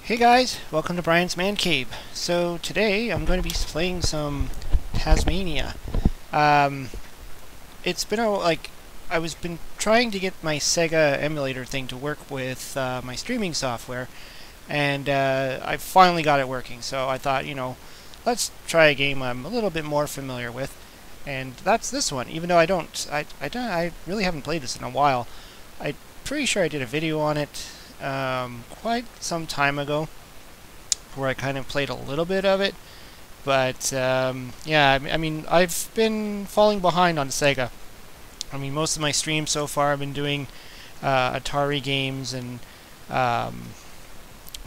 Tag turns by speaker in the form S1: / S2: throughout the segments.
S1: Hey guys, welcome to Brian's Man Cave. So today I'm going to be playing some TAZ-MANIA. It's been I was been trying to get my Sega emulator thing to work with my streaming software, and I finally got it working. So I thought, let's try a game I'm a little bit more familiar with, and that's this one. Even though I really haven't played this in a while. I'm pretty sure I did a video on it quite some time ago, where I kind of played a little bit of it, but yeah, I mean, I've been falling behind on Sega. I mean, most of my streams so far I've been doing Atari games and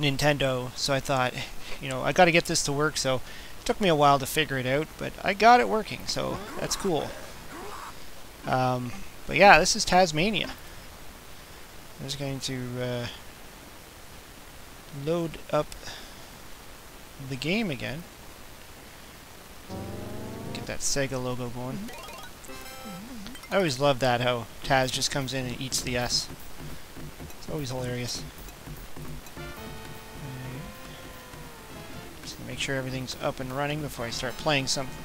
S1: Nintendo, so I thought, I got to get this to work, so it took me a while to figure it out, but I got it working, so that's cool. But yeah, this is TAZ-MANIA. I'm just going to load up the game again. Get that Sega logo going. I always love that, how Taz just comes in and eats the S. It's always hilarious. Just gonna make sure everything's up and running before I start playing something.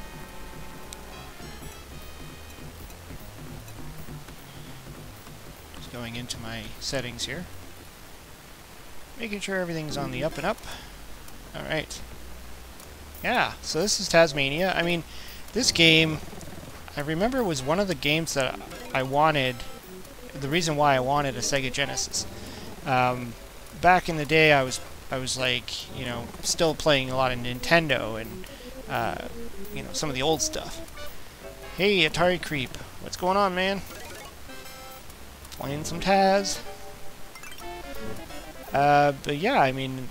S1: Just going into my settings here. Making sure everything's on the up and up. Alright. Yeah, so this is TAZ-MANIA. I mean, this game, I remember, was one of the games that I wanted, the reason why I wanted a Sega Genesis. Back in the day, I was like, still playing a lot of Nintendo and, some of the old stuff. Hey, Atari Creep. What's going on, man? Playing some Taz. But yeah, I mean,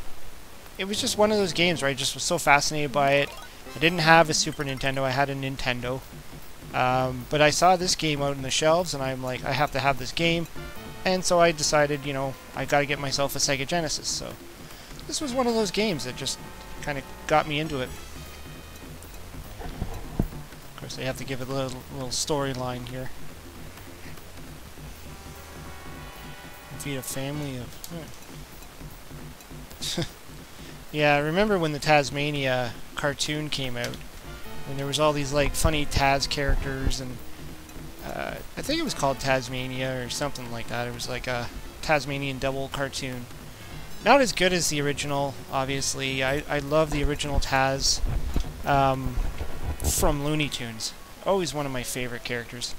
S1: it was just one of those games where I just was so fascinated by it. I didn't have a Super Nintendo, I had a Nintendo. But I saw this game out in the shelves, and I'm like, I have to have this game. And so I decided, I gotta get myself a Sega Genesis. So this was one of those games that just kind of got me into it. Of course, they have to give it a little storyline here. Feed a family of... Yeah, I remember when the TAZ-MANIA cartoon came out, and there was all these like funny Taz characters, and I think it was called TAZ-MANIA or something like that. It was like a Tasmanian Devil cartoon. Not as good as the original, obviously. I love the original Taz from Looney Tunes. Always one of my favorite characters.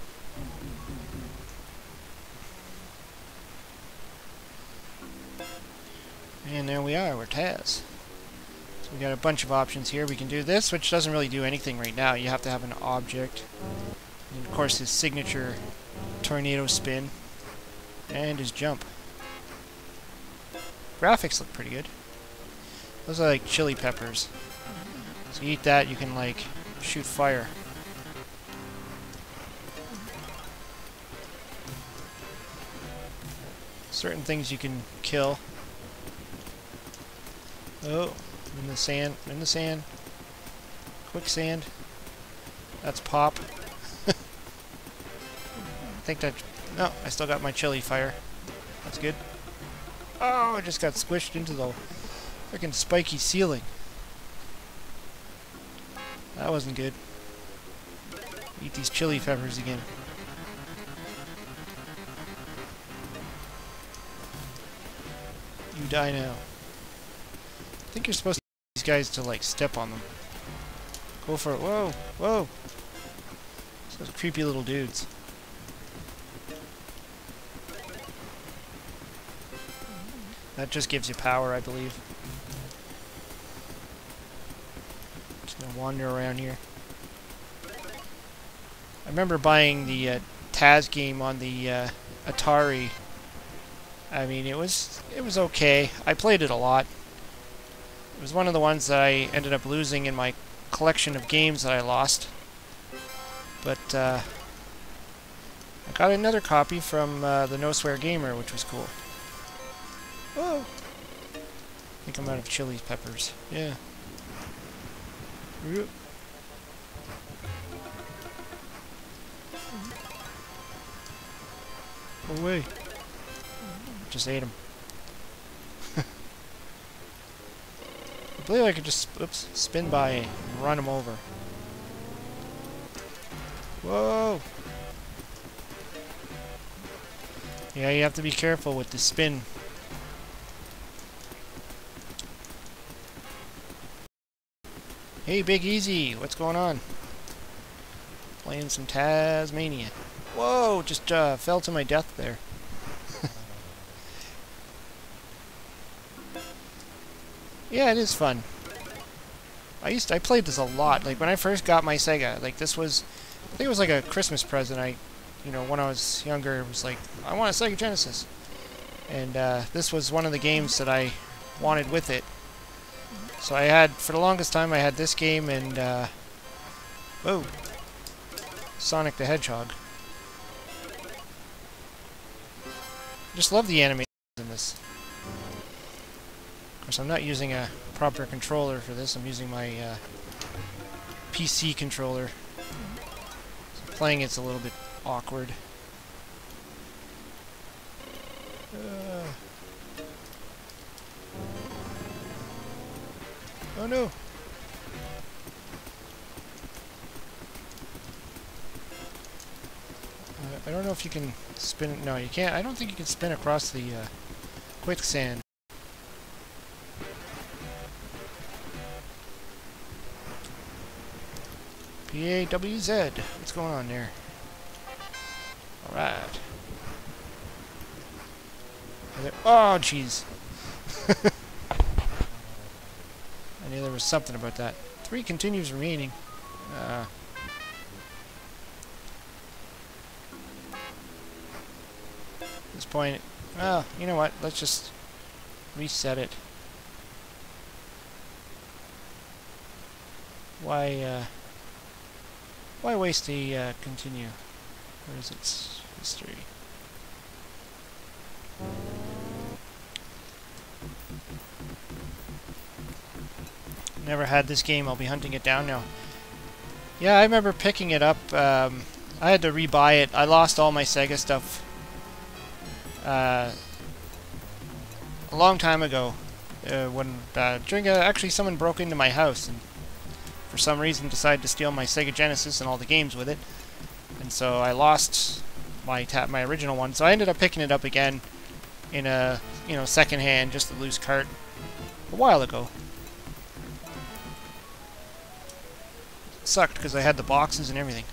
S1: And there we are, we're Taz. So we got a bunch of options here. We can do this, which doesn't really do anything right now. You have to have an object. And of course his signature tornado spin. And his jump. Graphics look pretty good. Those are like chili peppers. So you eat that, you can like shoot fire. Certain things you can kill. Oh, in the sand, Quicksand. That's pop. I think that... No, I still got my chili fire. That's good. Oh, I just got squished into the freaking spiky ceiling. That wasn't good. Eat these chili peppers again. You die now. I think you're supposed to get these guys to like step on them. Go for it. Whoa, whoa. Those creepy little dudes. That just gives you power, I believe. Just gonna wander around here. I remember buying the Taz game on the Atari. I mean, it was okay. I played it a lot. It was one of the ones that I ended up losing in my collection of games that I lost. But I got another copy from the No Swear Gamer, which was cool. Whoa! I think I'm out of chili peppers. Yeah. Go away. Just ate them. I believe I could just spin by and run him over. Whoa! Yeah, you have to be careful with the spin. Hey, Big Easy, what's going on? Playing some TAZ-MANIA. Whoa, just fell to my death there. Yeah, it is fun. I played this a lot. Like when I first got my Sega, like this was, I think it was like a Christmas present. You know, when I was younger, it was like, I want a Sega Genesis. And this was one of the games that I wanted with it. So I had, for the longest time, I had this game and, whoa, Sonic the Hedgehog. Just love the animations in this. Of course, I'm not using a proper controller for this. I'm using my PC controller. So playing it's a little bit awkward. Oh no! I don't know if you can spin. No, you can't. I don't think you can spin across the quicksand. PAWZ. What's going on there? Alright. Oh, jeez. I knew there was something about that. 3 continues remaining. At this point, well, you know what? Let's just reset it. Why waste the continue? Where is its history? Never had this game. I'll be hunting it down now. Yeah, I remember picking it up. I had to rebuy it. I lost all my Sega stuff a long time ago. When actually someone broke into my house and for some reason decided to steal my Sega Genesis and all the games with it. And so I lost my original one. So I ended up picking it up again in a second hand, just a loose cart, a while ago. Sucked because I had the boxes and everything.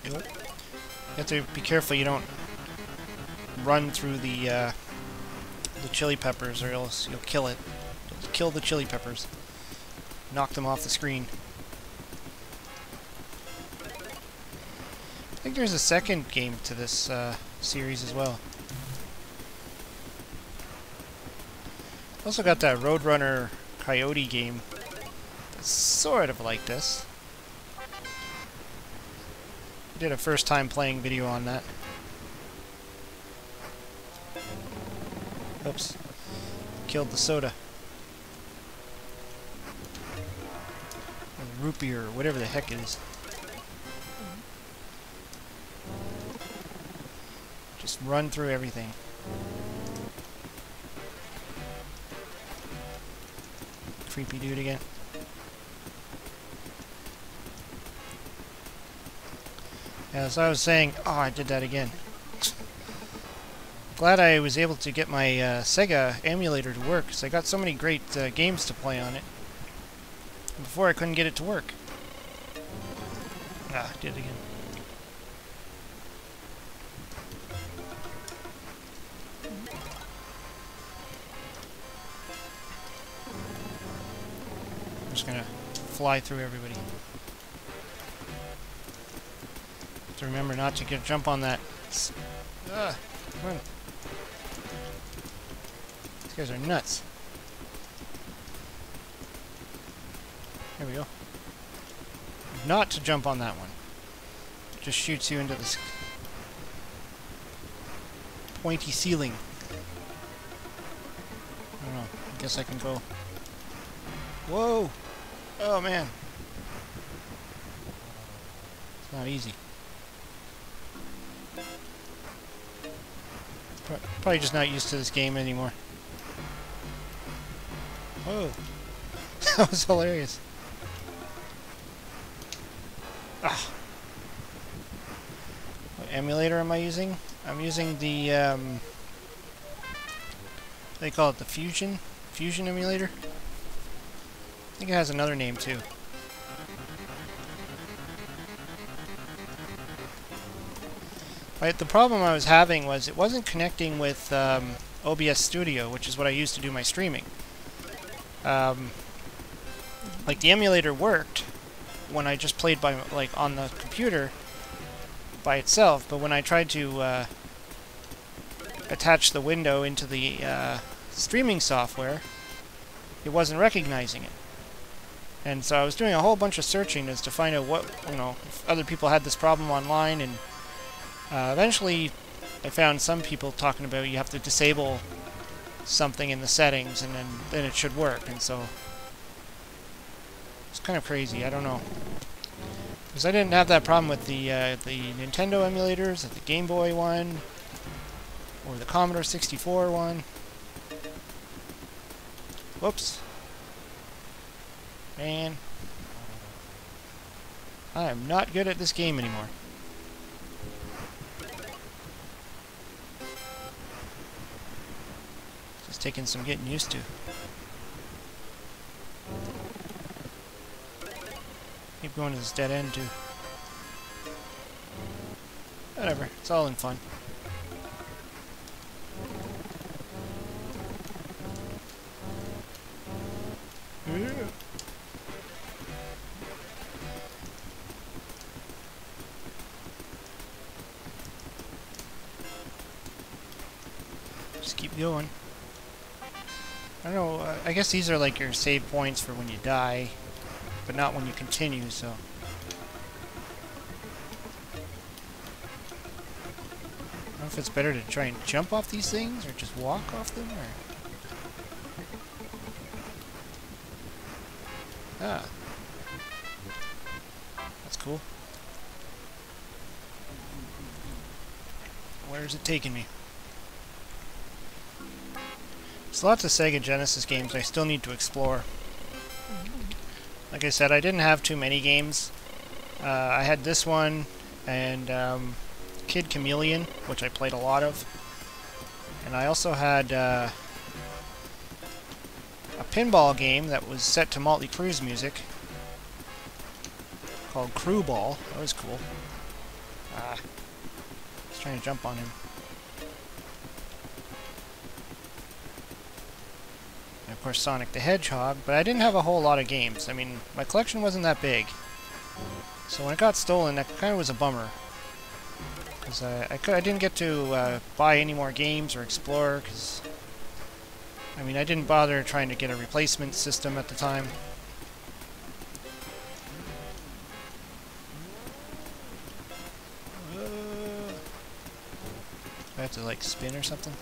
S1: You have to be careful you don't run through the chili peppers, or else you'll kill it. You'll kill the chili peppers. Knock them off the screen. I think there's a second game to this series as well. Also got that Roadrunner Coyote game. That's sort of like this. Did a first time playing video on that. Oops. Killed the soda. Or the root beer, or whatever the heck it is. Just run through everything. Creepy dude again. As I was saying, oh, I did that again. Glad I was able to get my Sega emulator to work, because I got so many great games to play on it. Before I couldn't get it to work. Ah, did it again. I'm just gonna fly through everybody. Have to remember not to jump on that. Come on. These guys are nuts. There we go. Not to jump on that one. It just shoots you into this pointy ceiling. I don't know. I guess I can go. Whoa! Oh man. It's not easy. Probably just not used to this game anymore. Whoa. That was hilarious. Ah. What emulator am I using? I'm using the, they call it the Fusion emulator. I think it has another name too. Right, the problem I was having was it wasn't connecting with OBS Studio, which is what I use to do my streaming. Like the emulator worked when I just played by on the computer by itself, but when I tried to attach the window into the streaming software, it wasn't recognizing it. And so I was doing a whole bunch of searching as to find out what, if other people had this problem online, and eventually I found some people talking about you have to disable something in the settings and then it should work, and so it's kind of crazy. I don't know. Because I didn't have that problem with the Nintendo emulators, like the Game Boy one, or the Commodore 64 one. Whoops. Man. I am not good at this game anymore. Just taking some getting used to. Keep going to this dead end too. Whatever, it's all in fun. Just keep going. I don't know, I guess these are like your save points for when you die, but not when you continue, so. I don't know if it's better to try and jump off these things, or just walk off them, or... Ah. That's cool. Where's it taking me? There's lots of Sega Genesis games I still need to explore. Like I said, I didn't have too many games. I had this one, and Kid Chameleon, which I played a lot of. And I also had a pinball game that was set to Motley Crue's music called Crew Ball. That was cool. I was trying to jump on him. And of course Sonic the Hedgehog, but I didn't have a whole lot of games. I mean, my collection wasn't that big. So when it got stolen, that kind of was a bummer. Because I didn't get to buy any more games or explore, because I mean, I didn't bother trying to get a replacement system at the time. I have to, like, spin or something?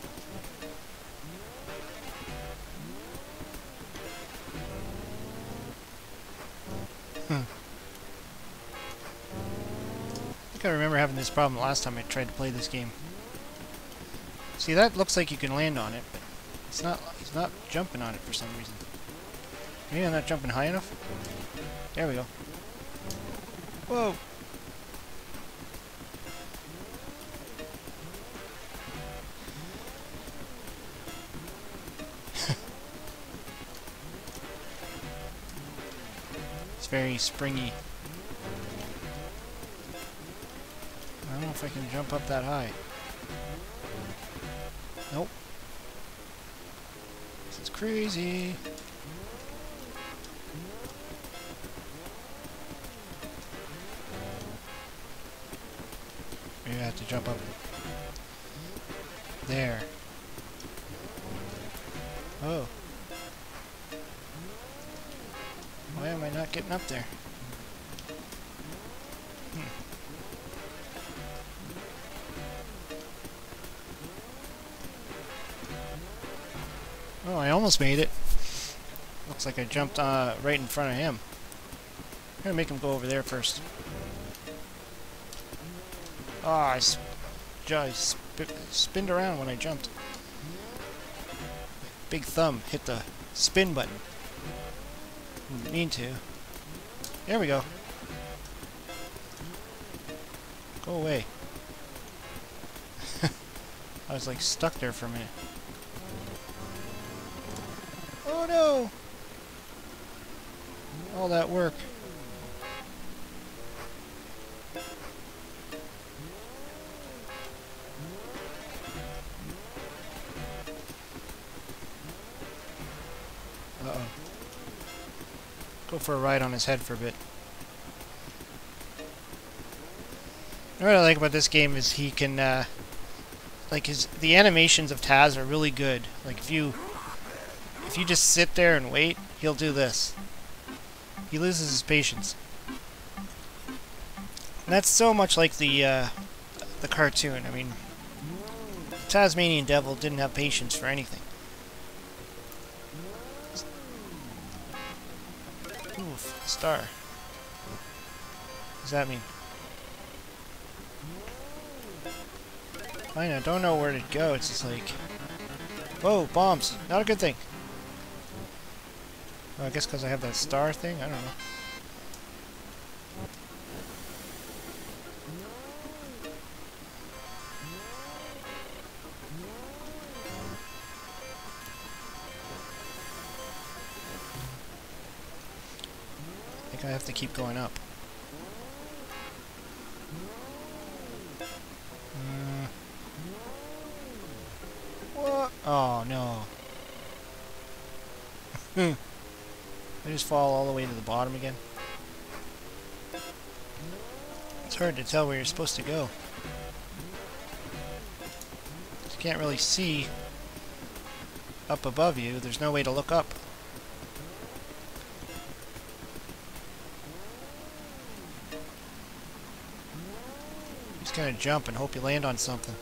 S1: I think I remember having this problem last time I tried to play this game. See, that looks like you can land on it, but it's not jumping on it for some reason. Maybe I'm not jumping high enough? There we go. Whoa! It's very springy. I don't know if I can jump up that high. Nope. This is crazy. Maybe I have to jump up there. Oh. Why am I not getting up there? Oh, I almost made it. Looks like I jumped right in front of him. I'm gonna make him go over there first. Oh, I spinned around when I jumped. Big thumb hit the spin button. Didn't mean to. There we go. Go away. I was like stuck there for a minute. Oh no! All that work. Uh-oh. Go for a ride on his head for a bit. What I like about this game is he can, the animations of Taz are really good. Like if you just sit there and wait, he'll do this. He loses his patience. And that's so much like the cartoon. I mean, the Tasmanian Devil didn't have patience for anything. Oof, star. What does that mean? I don't know where to go. It's just like, whoa, bombs. Not a good thing. Well, I guess because I have that star thing? I don't know. I think I have to keep going up. What? Oh, no. I just fall all the way to the bottom again. It's hard to tell where you're supposed to go. You can't really see up above you. There's no way to look up. Just kind of jump and hope you land on something.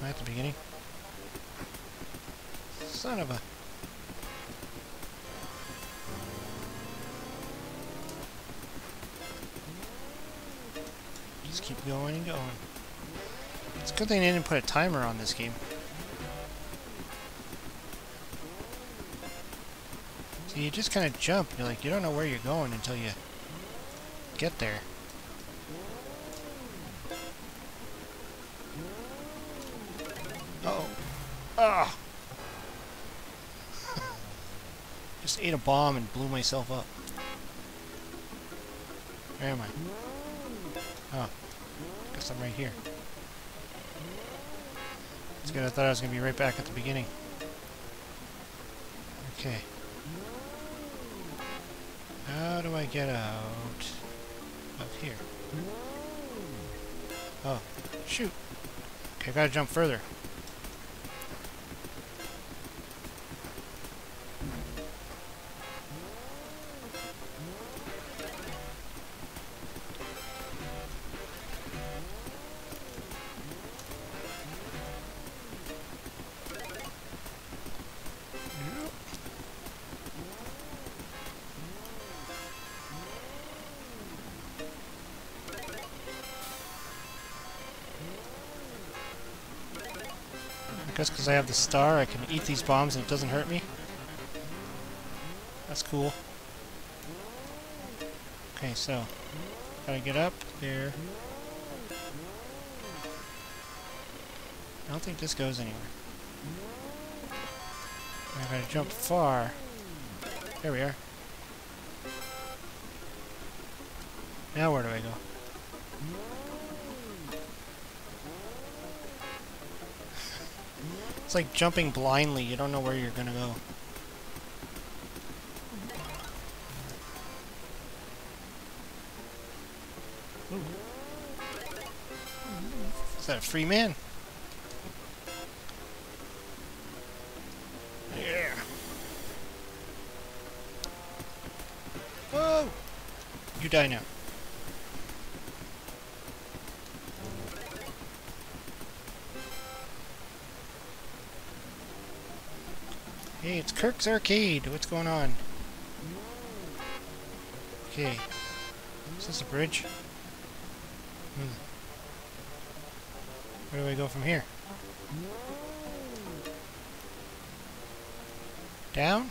S1: Am I at the beginning? Son of a... Just keep going and going. It's a good thing they didn't put a timer on this game. So you just kind of jump. You're like, you don't know where you're going until you get there. Uh-oh. Ah! Just ate a bomb and blew myself up. Where am I? Oh. Guess I'm right here. It's good, I thought I was going to be right back at the beginning. Okay. How do I get out of here? Oh. Shoot. Okay, I gotta jump further. I guess because I have the star, I can eat these bombs and it doesn't hurt me. That's cool. Okay, so gotta get up there. I don't think this goes anywhere. I gotta jump far. There we are. Now where do I go? It's like jumping blindly. You don't know where you're gonna go. Ooh. Is that a free man? Yeah. Whoa! You die now. Hey, it's Kirk's Arcade. What's going on? Okay. Is this a bridge? Where do I go from here? Down?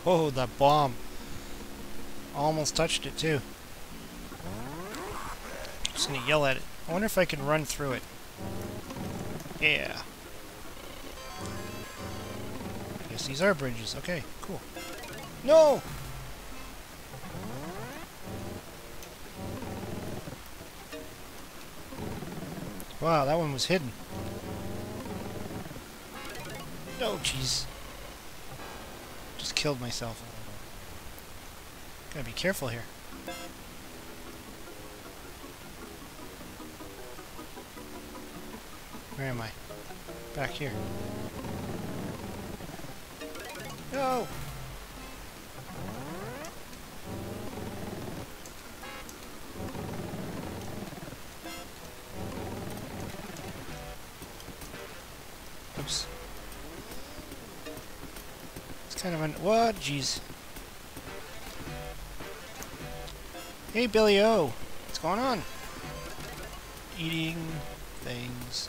S1: Oh, that bomb. Almost touched it too. Just gonna yell at it. I wonder if I can run through it. Yeah. Guess these are bridges. Okay, cool. No! Wow, that one was hidden. No, jeez. Just killed myself. Gotta be careful here. Where am I? Back here. No! Oops. It's kind of an... What? Jeez. Hey, Billy O! What's going on? Eating things.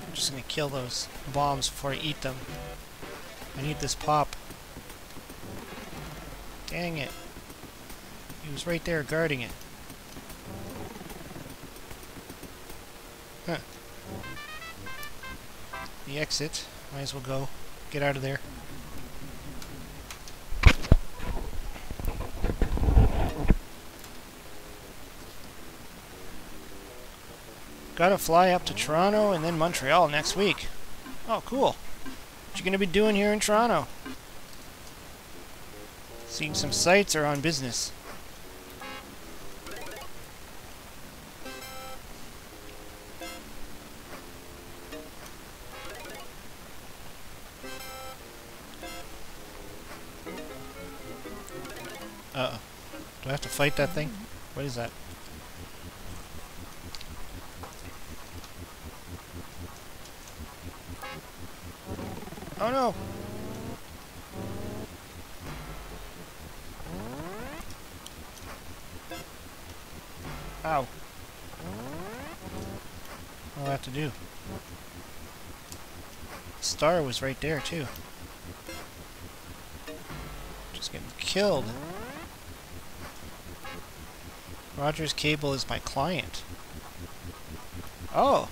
S1: I'm just gonna kill those bombs before I eat them. I need this pop. Dang it. He was right there guarding it. Huh. The exit. Might as well go. Get out of there. Gotta fly up to Toronto and then Montreal next week. Oh, cool. What you gonna be doing here in Toronto? Seeing some sights or on business? Uh-oh. Do I have to fight that thing? What is that? Oh no! Ow. What do I have to do? Star was right there too. Just getting killed. Rogers Cable is my client. Oh!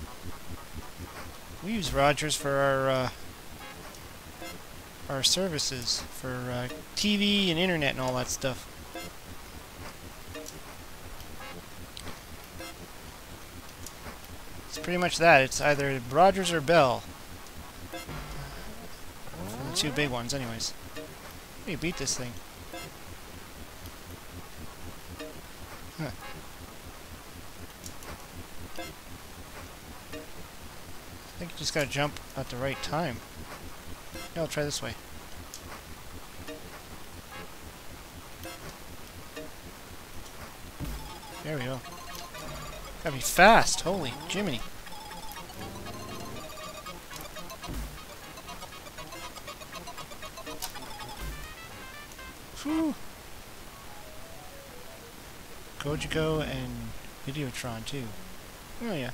S1: We use Rogers for our services, for TV and internet and all that stuff. It's pretty much that. It's either Rogers or Bell. For the two big ones, anyways. How do you beat this thing? Huh. I think you just gotta jump at the right time. Yeah, I'll try this way. There we go. Gotta be fast. Holy Jiminy. Whew. Kojiko and Videotron too. Oh yeah.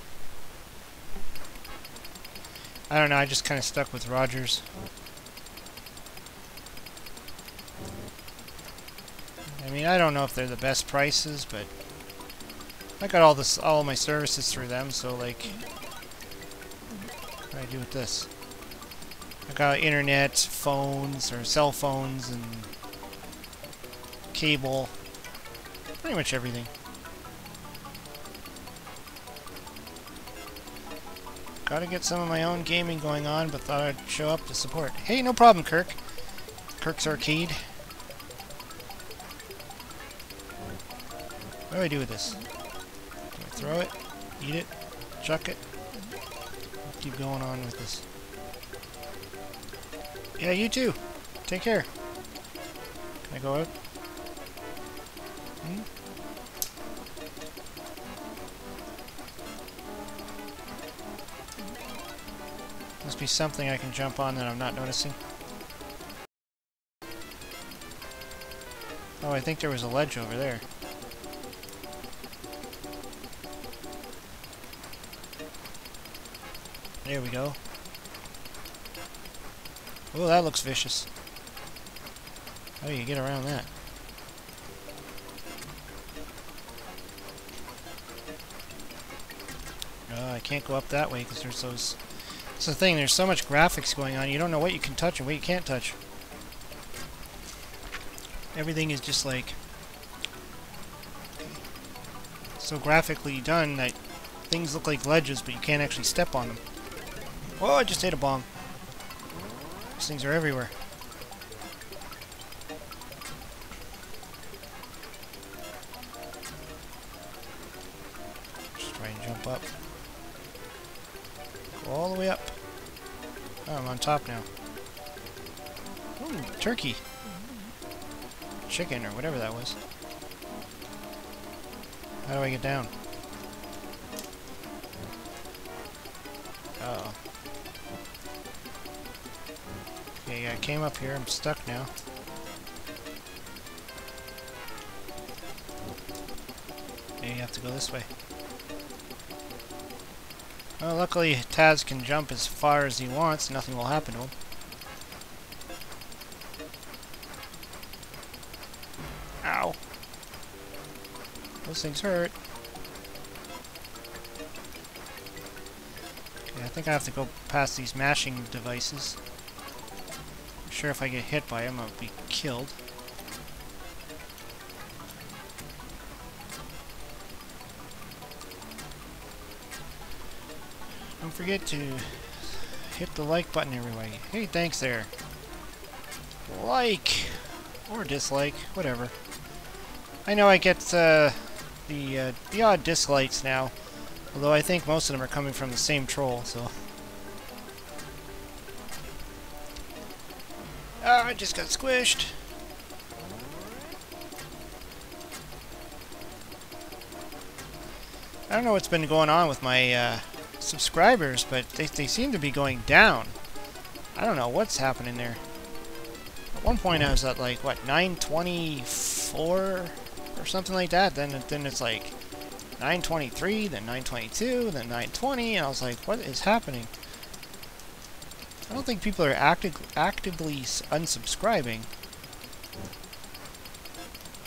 S1: I don't know, I just kind of stuck with Rogers. I mean, I don't know if they're the best prices, but I got all my services through them, so like, what do I do with this? I got internet, phones, or cell phones, and cable. Pretty much everything. Gotta get some of my own gaming going on, but thought I'd show up to support. Hey, no problem, Kirk. Kirk's Arcade. What do I do with this? Do I throw it? Eat it? Chuck it? Keep going on with this. Yeah, you too. Take care. Can I go out? Must be something I can jump on that I'm not noticing. Oh, I think there was a ledge over there. There we go. Oh, that looks vicious. How do you get around that? I can't go up that way because there's those... That's the thing, there's so much graphics going on, you don't know what you can touch and what you can't touch. Everything is just like... so graphically done that things look like ledges, but you can't actually step on them. Oh, I just hit a bomb. These things are everywhere. Just try and jump up. Go all the way up. Oh, I'm on top now. Ooh, turkey. Chicken, or whatever that was. How do I get down? Uh-oh. Okay, I came up here. I'm stuck now. Maybe you have to go this way. Well, luckily Taz can jump as far as he wants. Nothing will happen to him. Ow. Those things hurt. Okay, I think I have to go past these mashing devices. I'm sure if I get hit by them, I'll be killed. Don't forget to hit the like button, everybody. Hey, thanks there. Like or dislike, whatever. I know I get the odd dislikes now, although I think most of them are coming from the same troll. So, I just got squished. I don't know what's been going on with my subscribers, but they seem to be going down. I don't know what's happening there. At one point I was at like, what, 924 or something like that. Then it's like 923, then 922, then 920, and I was like, what is happening? I don't think people are actively unsubscribing.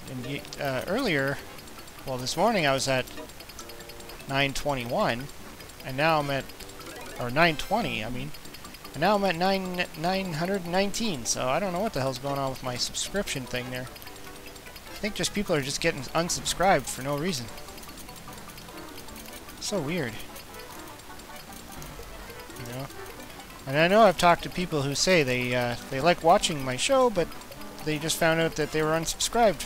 S1: And earlier, well, this morning I was at 921, and now I'm at, or 920, I mean, and now I'm at 919, so I don't know what the hell's going on with my subscription thing there. I think just people are just getting unsubscribed for no reason. So weird. You know? And I know I've talked to people who say they like watching my show, but they just found out that they were unsubscribed.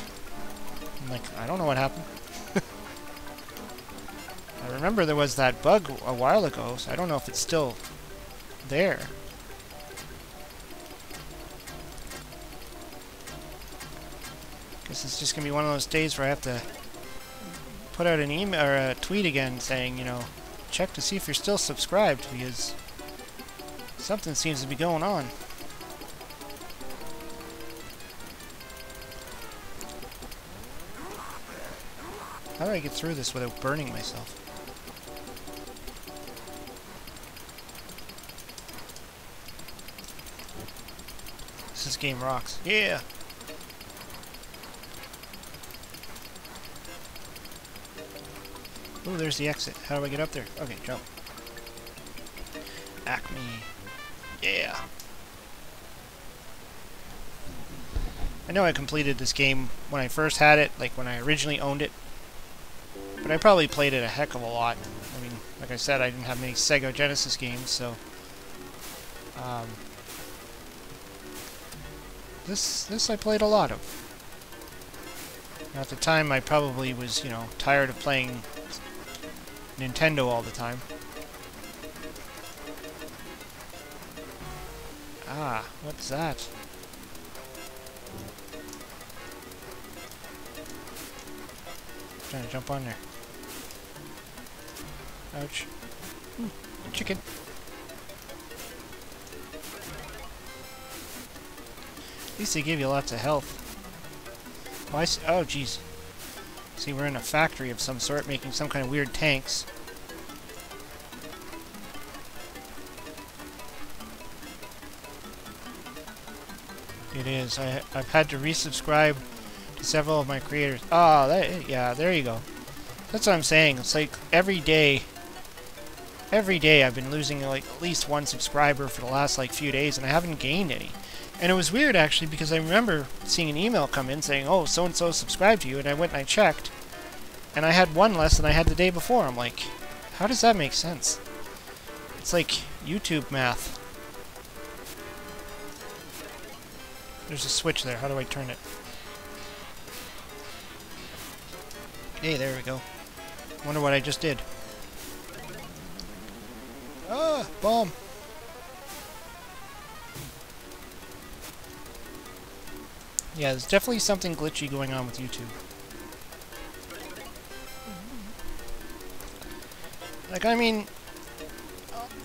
S1: I'm like, I don't know what happened. I remember there was that bug a while ago, so I don't know if it's still there. Guess it's just gonna be one of those days where I have to put out an email or a tweet again saying, you know, check to see if you're still subscribed, because something seems to be going on. How do I get through this without burning myself? This game rocks. Yeah! Oh, there's the exit. How do I get up there? Okay, jump. Acme. Yeah! I know I completed this game when I first had it, like when I originally owned it. But I probably played it a heck of a lot. I mean, like I said, I didn't have many Sega Genesis games, so... This I played a lot of. Now, at the time, I probably was, you know, tired of playing Nintendo all the time. Ah, what's that? I'm trying to jump on there. Ouch. Chicken. At least they give you lots of health. Oh, oh, jeez. See, we're in a factory of some sort, making some kind of weird tanks. It is. I've had to resubscribe to several of my creators. Oh, yeah, there you go. That's what I'm saying. It's like every day I've been losing like at least one subscriber for the last like few days, and I haven't gained any. And it was weird actually, because I remember seeing an email come in saying, "Oh, so and so subscribed to you," and I went and I checked, and I had one less than I had the day before. I'm like, how does that make sense? It's like YouTube math. There's a switch there. How do I turn it? Hey, there we go. Wonder what I just did. Ah, bomb. Yeah, there's definitely something glitchy going on with YouTube. Like, I mean,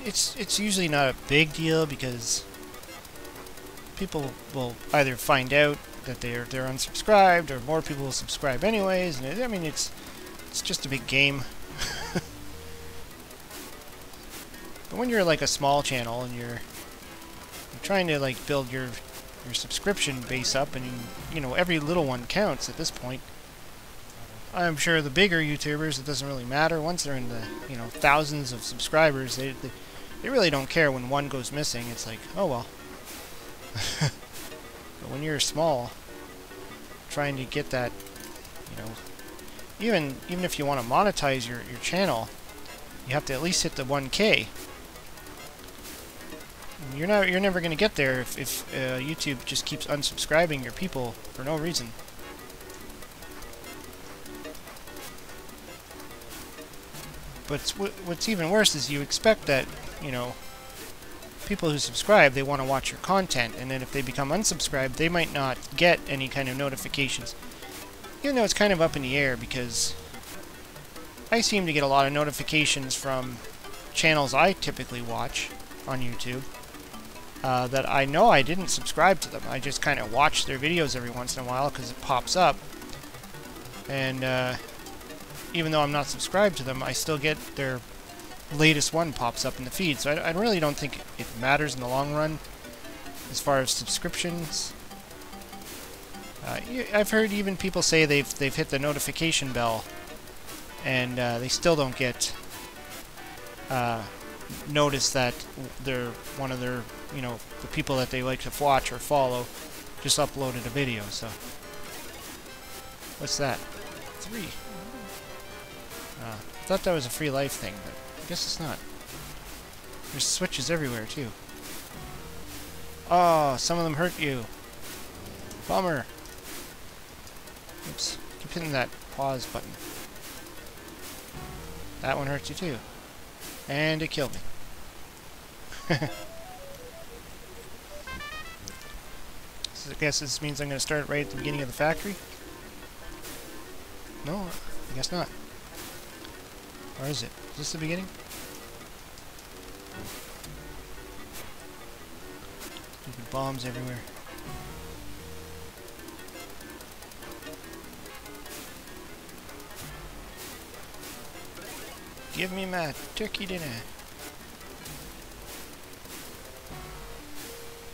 S1: it's usually not a big deal because people will either find out that they're unsubscribed, or more people will subscribe anyways. And I mean, it's just a big game. But when you're like a small channel and you're trying to like build your subscription base up, and you know every little one counts at this point. I'm sure the bigger YouTubers, it doesn't really matter. Once they're in the thousands of subscribers, they really don't care when one goes missing. It's like, oh well. But when you're small, trying to get that, even if you want to monetize your channel, you have to at least hit the 1K. You're never going to get there if YouTube just keeps unsubscribing your people for no reason. But what's even worse is you expect that, people who subscribe, they want to watch your content, and then if they become unsubscribed, they might not get any kind of notifications. Even though it's kind of up in the air, because I seem to get a lot of notifications from channels I typically watch on YouTube that I know I didn't subscribe to them. I just kind of watch their videos every once in a while because it pops up. And even though I'm not subscribed to them, I still get their latest one pops up in the feed. So I really don't think it matters in the long run as far as subscriptions. I've heard even people say they've hit the notification bell and they still don't get notice that they're one of their, the people that they like to watch or follow just uploaded a video. So what's that? 3. I thought that was a free life thing, but I guess it's not. There's switches everywhere too. Oh, some of them hurt you. Bummer. Oops. Keep hitting that pause button. That one hurts you too. And it killed me. So I guess this means I'm going to start right at the beginning of the factory? No, I guess not. Or is it? Is this the beginning? Stupid bombs everywhere. Give me my turkey dinner.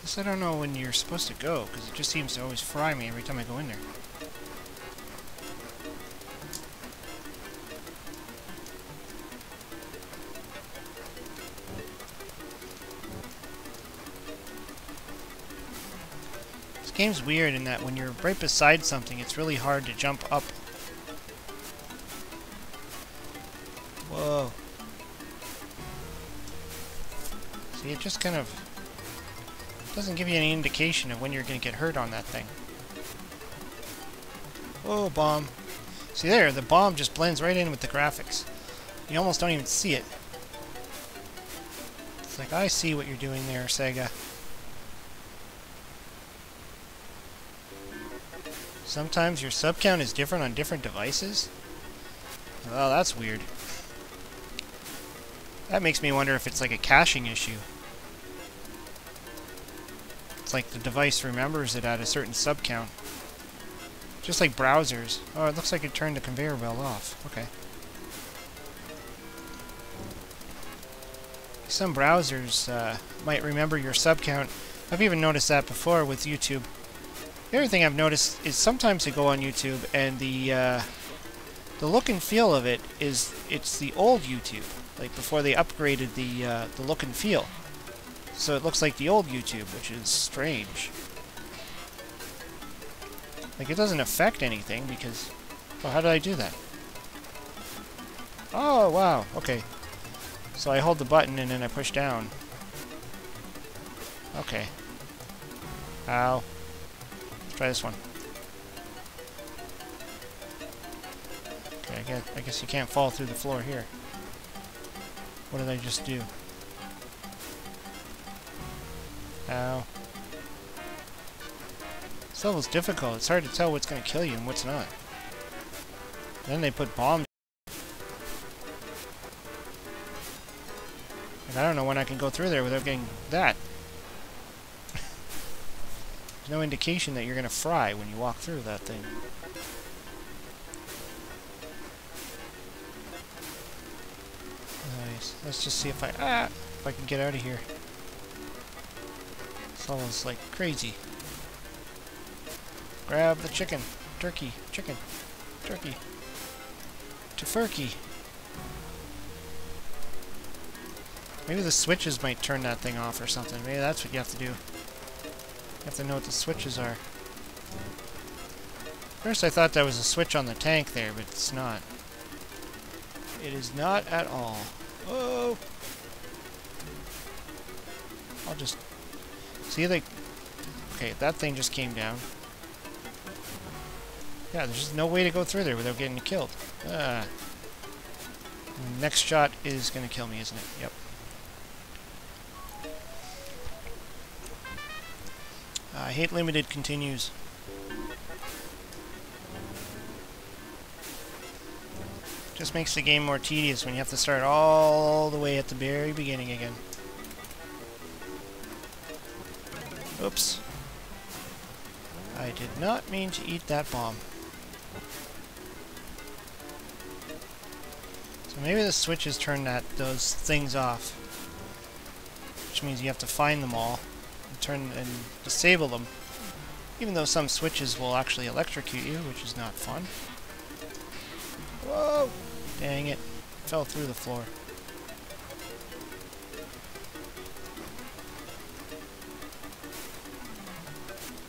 S1: Guess I don't know when you're supposed to go, because it just seems to always fry me every time I go in there. This game's weird in that when you're right beside something, it's really hard to jump up. Whoa. See, it just kind of doesn't give you any indication of when you're going to get hurt on that thing. Whoa, bomb. See there, the bomb just blends right in with the graphics. You almost don't even see it. It's like, I see what you're doing there, Sega. Sometimes your sub count is different on different devices? Well, that's weird. That makes me wonder if it's like a caching issue. It's like the device remembers it at a certain sub count. Just like browsers. Oh, it looks like it turned the conveyor belt off. Okay. Some browsers might remember your sub count. I've even noticed that before with YouTube. The other thing I've noticed is sometimes I go on YouTube and the look and feel of it is it's the old YouTube, like before they upgraded the look and feel. So it looks like the old YouTube, which is strange. Like it doesn't affect anything because, well, how did I do that? Oh wow, okay. So I hold the button and then I push down. Okay. Ow. Let's try this one. Okay, I guess you can't fall through the floor here. What did I just do? Ow. This level's difficult. It's hard to tell what's going to kill you and what's not. Then they put bombs. And I don't know when I can go through there without getting that. There's no indication that you're going to fry when you walk through that thing. Nice. Let's just see if I can get out of here. This level's like crazy. Grab the chicken. Turkey. Chicken. Turkey. Tofurkey. Maybe the switches might turn that thing off or something. Maybe that's what you have to do. You have to know what the switches are. First I thought that was a switch on the tank there, but it's not. It is not at all. Whoa! I'll just... See, like... Okay, that thing just came down. Yeah, there's just no way to go through there without getting killed. The next shot is going to kill me, isn't it? Yep. I hate limited continues. Just makes the game more tedious when you have to start all the way at the very beginning again. Oops. I did not mean to eat that bomb. So maybe the switches turn those things off. Which means you have to find them all and turn and disable them. Even though some switches will actually electrocute you, which is not fun. Whoa! Dang it. Fell through the floor.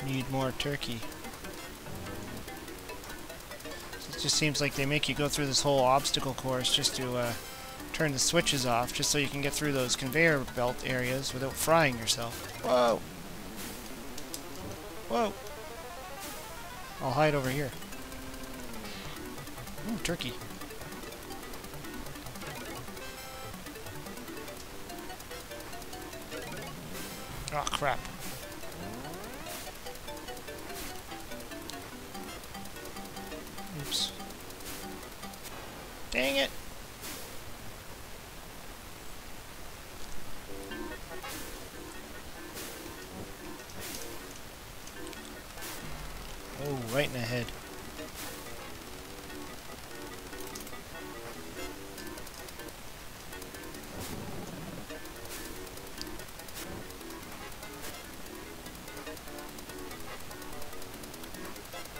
S1: Need more turkey. So it just seems like they make you go through this whole obstacle course just to turn the switches off, just so you can get through those conveyor belt areas without frying yourself. Whoa! Whoa! I'll hide over here. Ooh, turkey. Oh, crap. Oops. Dang it! Oh, right in the head.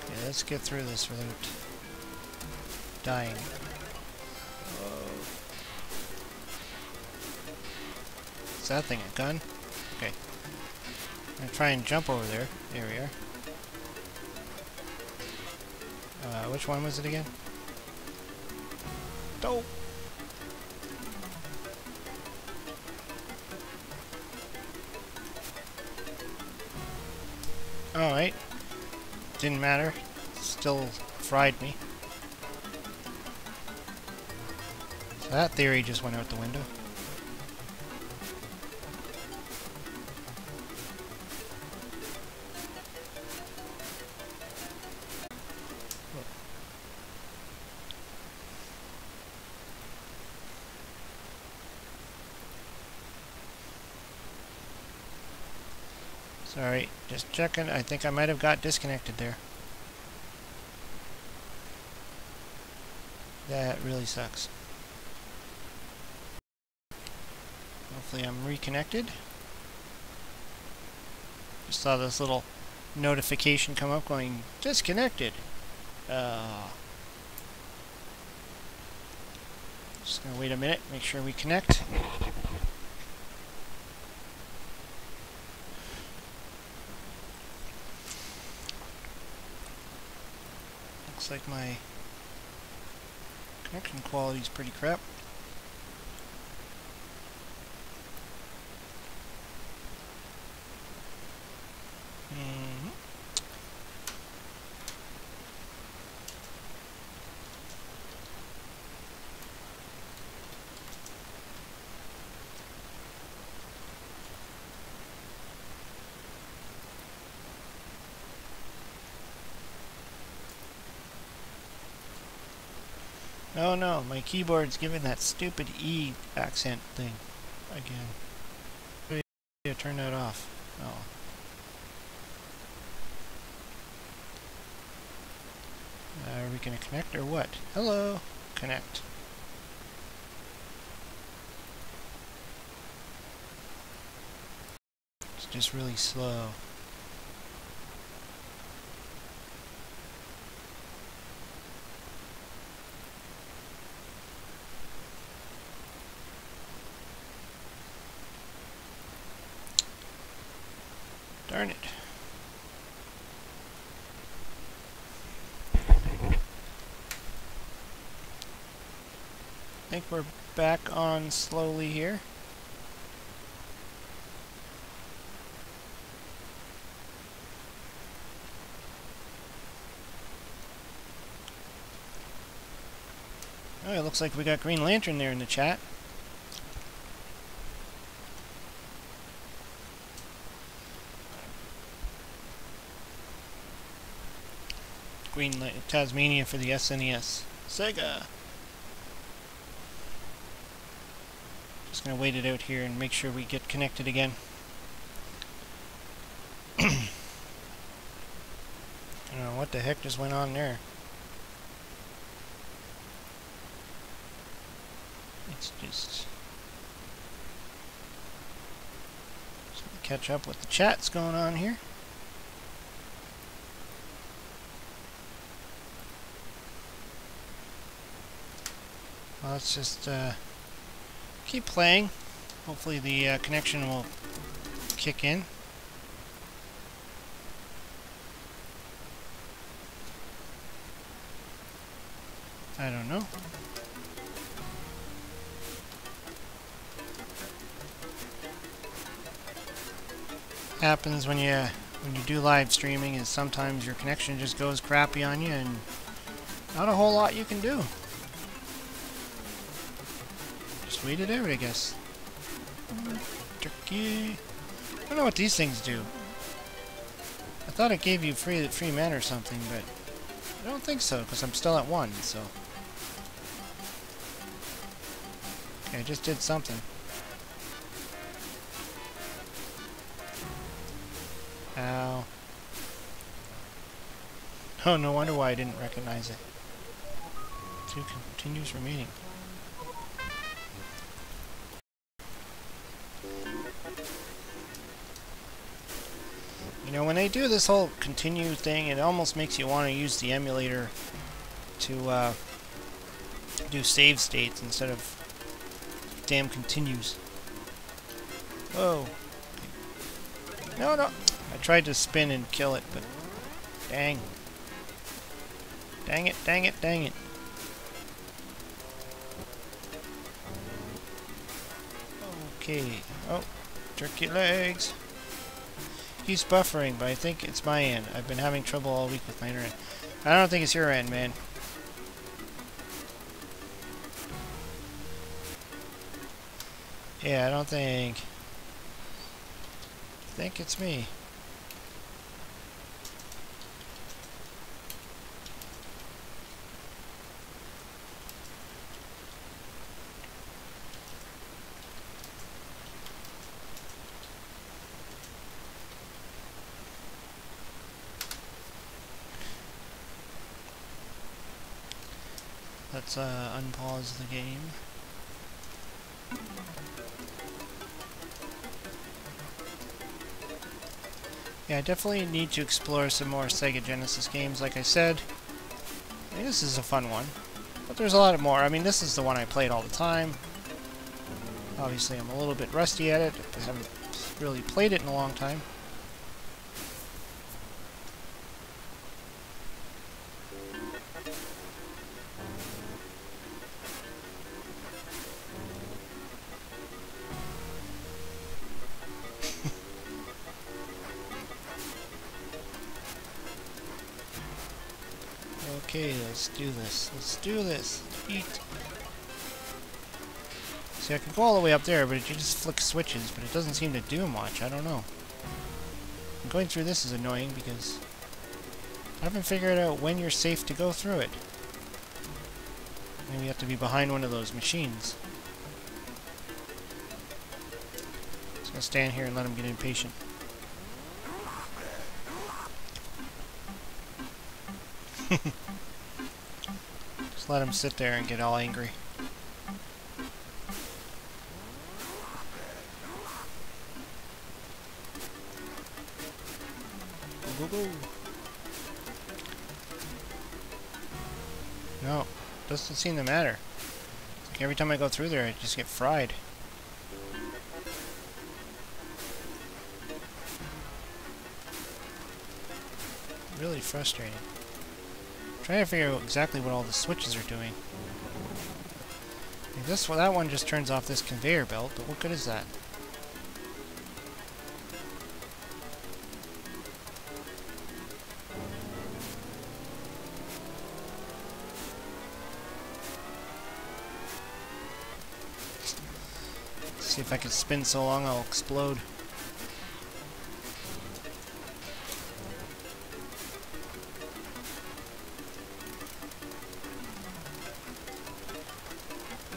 S1: Okay, let's get through this without dying. Whoa. Is that thing a gun? Okay. I'm gonna try and jump over there. There we are. Which one was it again? Dope. Alright. Didn't matter. Still fried me. So that theory just went out the window. Sorry, just checking. I think I might have got disconnected there. That really sucks. Hopefully I'm reconnected. Just saw this little notification come up going, disconnected. Just gonna wait a minute, make sure we connect. Looks like my connection quality is pretty crap. Oh no, my keyboard's giving that stupid E accent thing again. Yeah, turn that off. Oh. Are we gonna connect or what? Hello? Connect. It's just really slow. Darn it. I think we're back on slowly here. Oh, it looks like we got Green Lantern there in the chat. TAZ-MANIA for the SNES. Sega! Just gonna wait it out here and make sure we get connected again. I don't know what the heck just went on there. It's just catch up with the chats going on here. Well, let's just keep playing. Hopefully the connection will kick in. I don't know. Happens when you do live streaming is sometimes your connection just goes crappy on you and not a whole lot you can do. Just wait it out, I guess. Turkey. I don't know what these things do. I thought it gave you free men or something, but I don't think so, because I'm still at 1, so. Okay, I just did something. Ow. Oh, no wonder why I didn't recognize it. 2 continues remaining. You know, when they do this whole continue thing, it almost makes you want to use the emulator to do save states instead of damn continues. Whoa. No, no. I tried to spin and kill it, but dang. Dang it, dang it, dang it. Okay. Oh, turkey legs. Keeps buffering, but I think it's my end. I've been having trouble all week with my internet. I don't think it's your end, man. Yeah, I don't think. I think it's me. let's unpause the game. Yeah, I definitely need to explore some more Sega Genesis games, like I said. I mean, this is a fun one, but there's a lot more. I mean, this is the one I played all the time. Obviously, I'm a little bit rusty at it. I haven't really played it in a long time. Okay, let's do this. Let's do this. Eat. See, I can go all the way up there, but you just flick switches, but it doesn't seem to do much. I don't know. And going through this is annoying because I haven't figured out when you're safe to go through it. Maybe you have to be behind one of those machines. Just gonna stand here and let him get impatient. Just let him sit there and get all angry. Go, go, go. No, doesn't seem to matter. Like every time I go through there, I just get fried. Really frustrating. Trying to figure out exactly what all the switches are doing. Like this, well, that one just turns off this conveyor belt, but what good is that? See if I can spin so long I'll explode.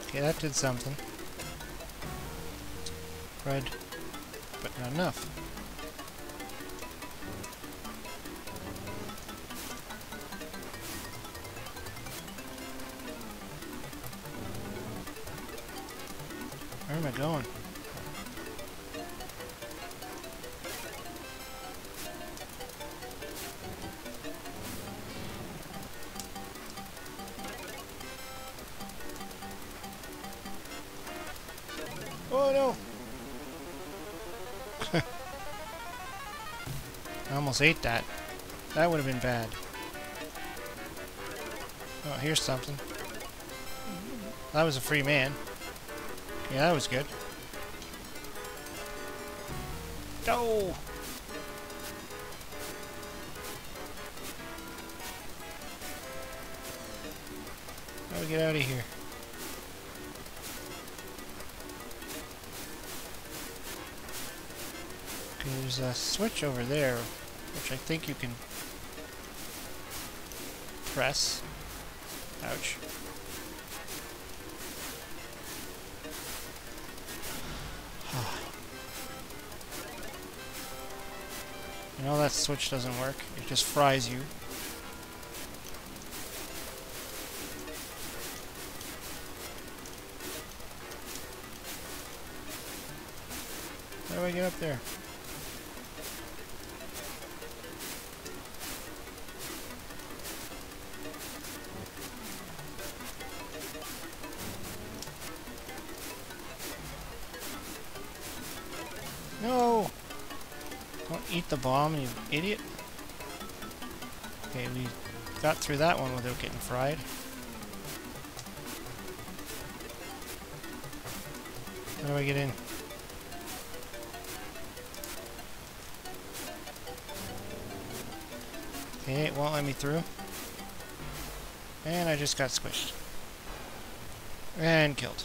S1: Okay, that did something. Red, but not enough. Where am I going? Oh no! I almost ate that. That would have been bad. Oh, here's something. That was a free man. Yeah, that was good. No! How do we get out of here? Okay, there's a switch over there, which I think you can press. Ouch. You know that switch doesn't work. It just fries you. How do I get up there? No! Don't eat the bomb, you idiot. Okay, we got through that one without getting fried. How do I get in? Okay, it won't let me through. And I just got squished. And killed.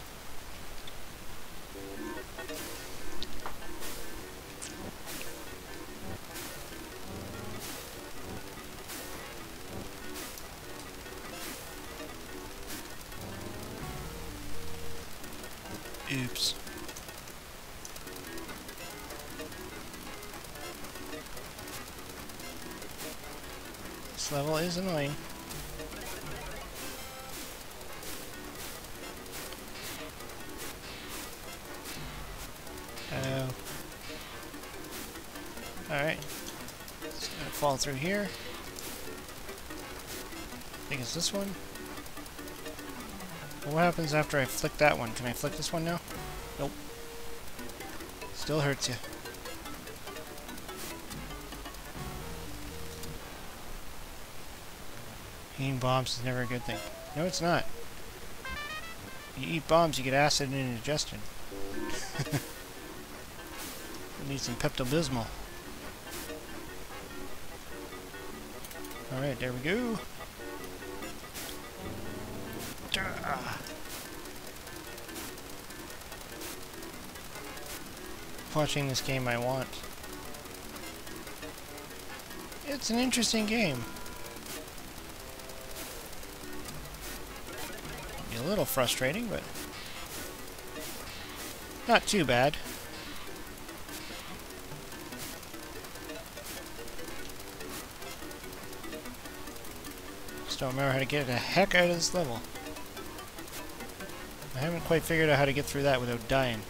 S1: Oops. This level is annoying. Alright. It's gonna fall through here. I think it's this one. What happens after I flick that one? Can I flick this one now? Nope. Still hurts you. Eating bombs is never a good thing. No, it's not. You eat bombs, you get acid and indigestion. You need some Pepto-Bismol. Alright, there we go. Watching this game I want. It's an interesting game. Be a little frustrating, but not too bad. Just don't remember how to get the heck out of this level. I haven't quite figured out how to get through that without dying.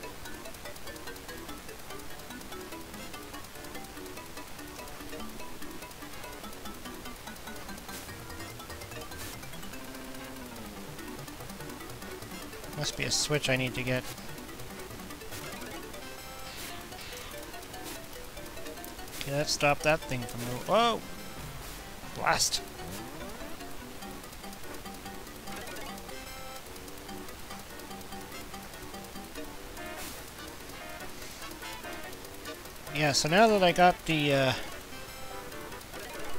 S1: Must be a switch I need to get. Okay, let's stop that thing from moving. Whoa! Blast! Yeah, so now that I got the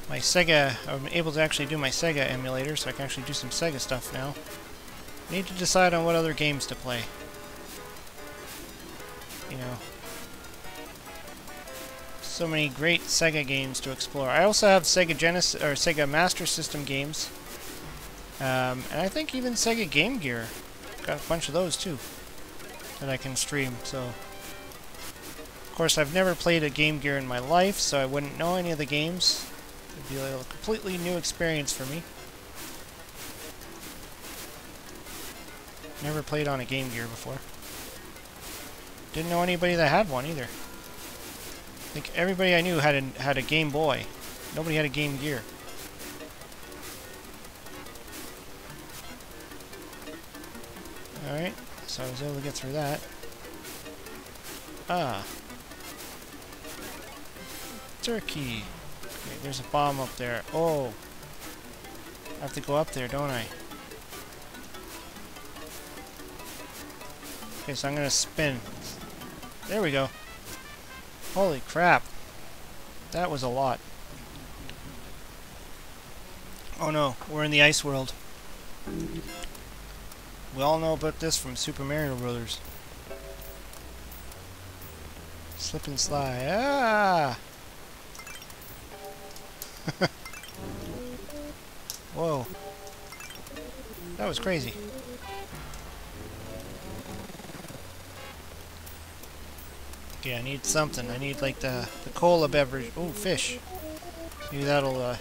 S1: my Sega, I'm able to actually do my Sega emulator, so I can actually do some Sega stuff now. I need to decide on what other games to play. You know, so many great Sega games to explore. I also have Sega Genesis or Sega Master System games, and I think even Sega Game Gear. Got a bunch of those too that I can stream. So, of course, I've never played a Game Gear in my life, so I wouldn't know any of the games. It'd be a completely new experience for me. Never played on a Game Gear before. Didn't know anybody that had one either. I think everybody I knew had a Game Boy. Nobody had a Game Gear. Alright, so I was able to get through that. Ah. Turkey. Okay, there's a bomb up there. Oh. I have to go up there, don't I? Okay, so I'm gonna spin. There we go. Holy crap. That was a lot. Oh no, we're in the ice world. We all know about this from Super Mario Brothers. Slip and slide. Ah! Whoa. That was crazy. Okay, I need something. I need like the cola beverage. Oh, fish. Maybe that'll,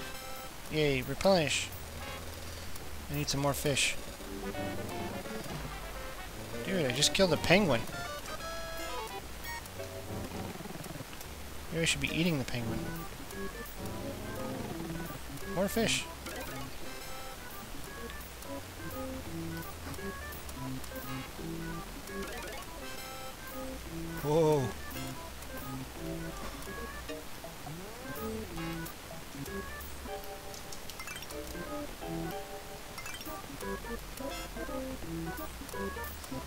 S1: yay, replenish. I need some more fish. Dude, I just killed a penguin. Maybe I should be eating the penguin. More fish. Whoa.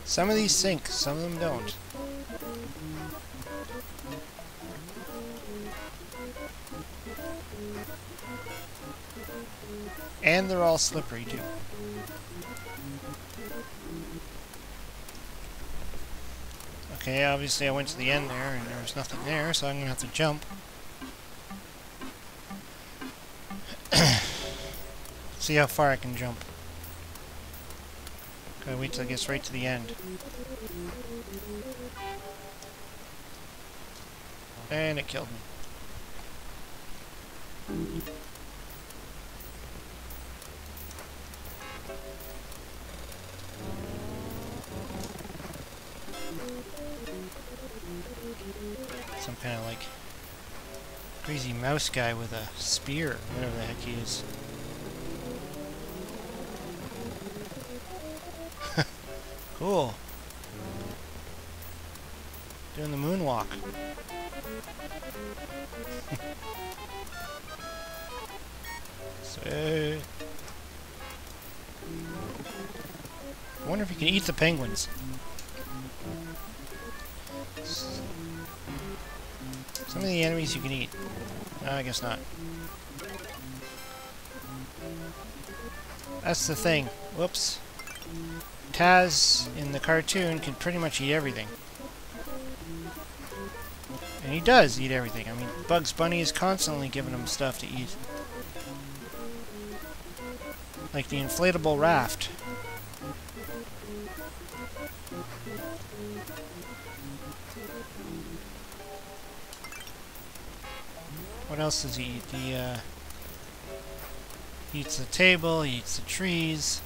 S1: Some of these sink, some of them don't. And they're all slippery too. Okay, obviously I went to the end there and there was nothing there, so I'm gonna have to jump. See how far I can jump. Gotta wait till it gets right to the end. And it killed me. Some kind of like Crazy mouse guy with a spear, whatever the heck he is. Cool. Doing the moonwalk. So, I wonder if you can eat the penguins. Some of the enemies you can eat. No, I guess not. That's the thing. Whoops. Taz in the cartoon can pretty much eat everything. And he does eat everything. I mean, Bugs Bunny is constantly giving him stuff to eat. Like the inflatable raft. What else does he eat? He eats the table, he eats the trees.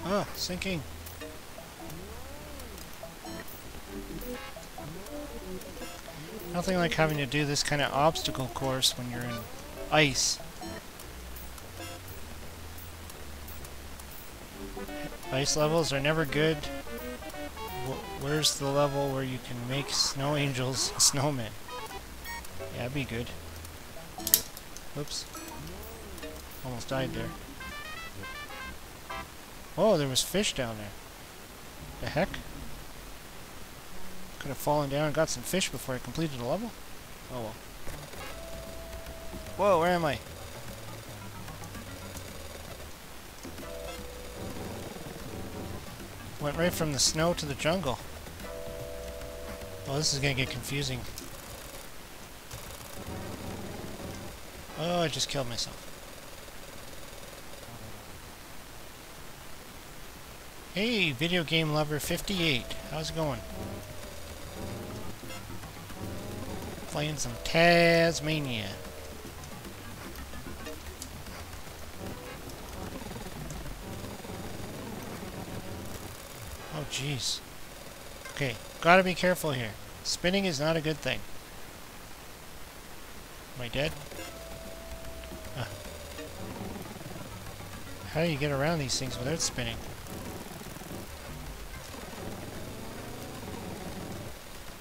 S1: Oh, sinking. Nothing like having to do this kind of obstacle course when you're in ice. Ice levels are never good. Where's the level where you can make snow angels snowmen? Yeah, that'd be good. Whoops. Almost died there. Oh, there was fish down there. The heck? Could have fallen down and got some fish before I completed the level. Oh well. Whoa, where am I? Went right from the snow to the jungle. Oh, this is gonna get confusing. Oh, I just killed myself. Hey, Video Game Lover 58. How's it going? Playing some TAZ-MANIA. Oh, jeez. Okay, gotta be careful here. Spinning is not a good thing. Am I dead? How do you get around these things without spinning?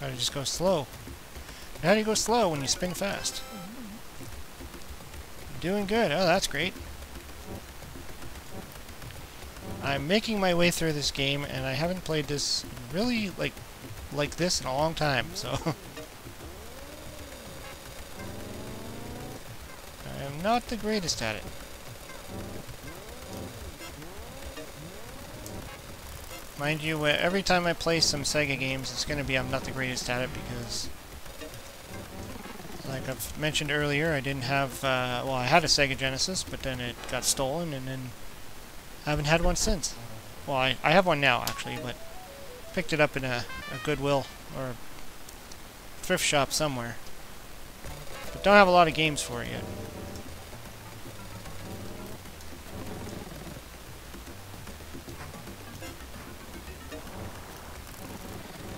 S1: How do you just go slow? How do you go slow when you spin fast? Doing good. Oh, that's great. I'm making my way through this game, and I haven't played this really like this in a long time, so I'm not the greatest at it. Mind you, every time I play some Sega games, it's going to be I'm not the greatest at it because, like I've mentioned earlier, I didn't have, well, I had a Sega Genesis, but then it got stolen, and then I haven't had one since. Well, I have one now, actually, but picked it up in a Goodwill or a thrift shop somewhere. But don't have a lot of games for it yet.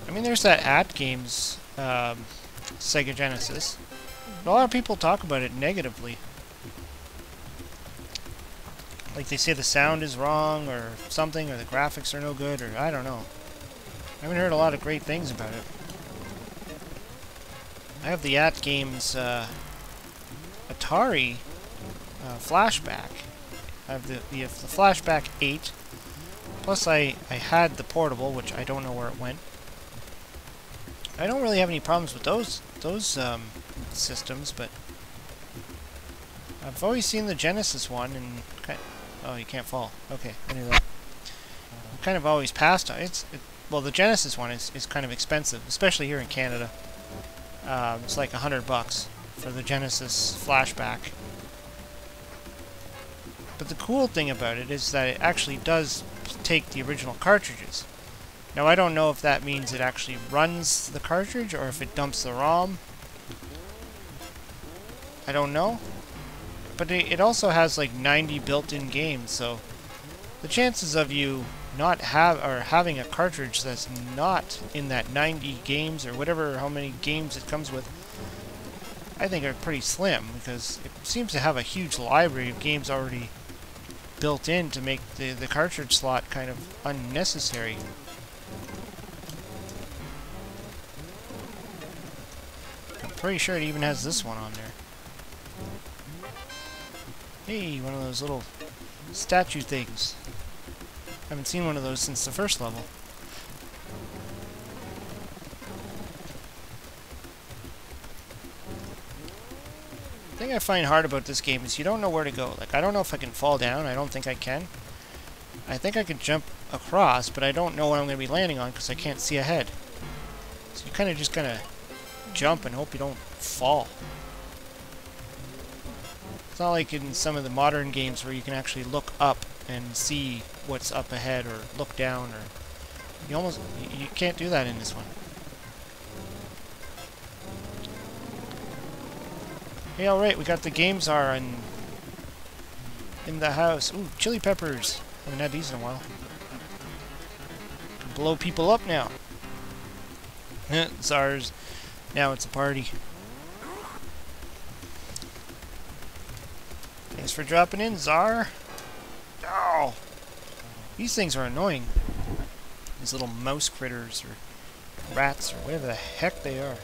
S1: I mean, there's that AT-Games Sega Genesis. But a lot of people talk about it negatively. Like they say the sound is wrong or something, or the graphics are no good, or I don't know. I haven't heard a lot of great things about it. I have the AT-Games Atari Flashback. I have the Flashback 8. Plus I had the portable, which I don't know where it went. I don't really have any problems with those systems, but I've always seen the Genesis one, and oh, you can't fall. Okay, I knew that. I've kind of always passed on it. Well, the Genesis one is kind of expensive, especially here in Canada. It's like $100 for the Genesis Flashback. But the cool thing about it is that it actually does take the original cartridges. Now, I don't know if that means it actually runs the cartridge or if it dumps the ROM. I don't know. But it also has like 90 built-in games, so the chances of you not having a cartridge that's not in that 90 games or whatever, how many games it comes with, I think are pretty slim, because it seems to have a huge library of games already built in to make the cartridge slot kind of unnecessary. I'm pretty sure it even has this one on there. Hey, one of those little statue things. Haven't seen one of those since the first level. The thing I find hard about this game is you don't know where to go. Like, I don't know if I can fall down. I don't think I can. I think I can jump across, but I don't know what I'm going to be landing on because I can't see ahead. So you kind of just jump and hope you don't fall. It's not like in some of the modern games where you can actually look up and see what's up ahead, or look down, or you can't do that in this one. Hey, alright, we got the games are in the house. Ooh, chili peppers. Haven't had these in a while. Can blow people up now. Czars. Now it's a party. Thanks for dropping in, Czar. Oh! These things are annoying. These little mouse critters, or rats, or whatever the heck they are.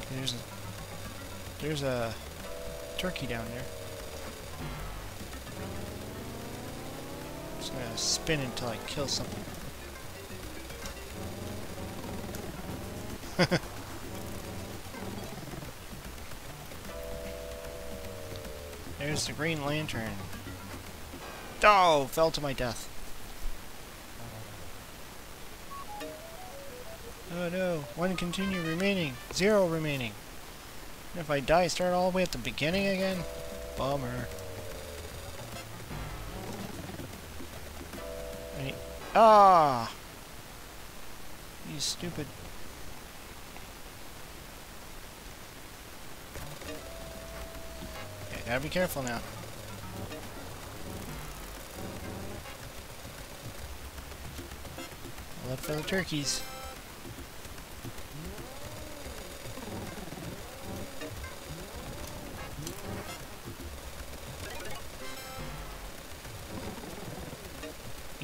S1: Okay, there's a turkey down there. I'm just gonna spin until I kill something. There's the Green Lantern. Oh, fell to my death. Oh no, 1 continue remaining, 0 remaining. And if I die, start all the way at the beginning again? Bummer. Ah! You stupid. Okay, gotta be careful now. Look for the turkeys.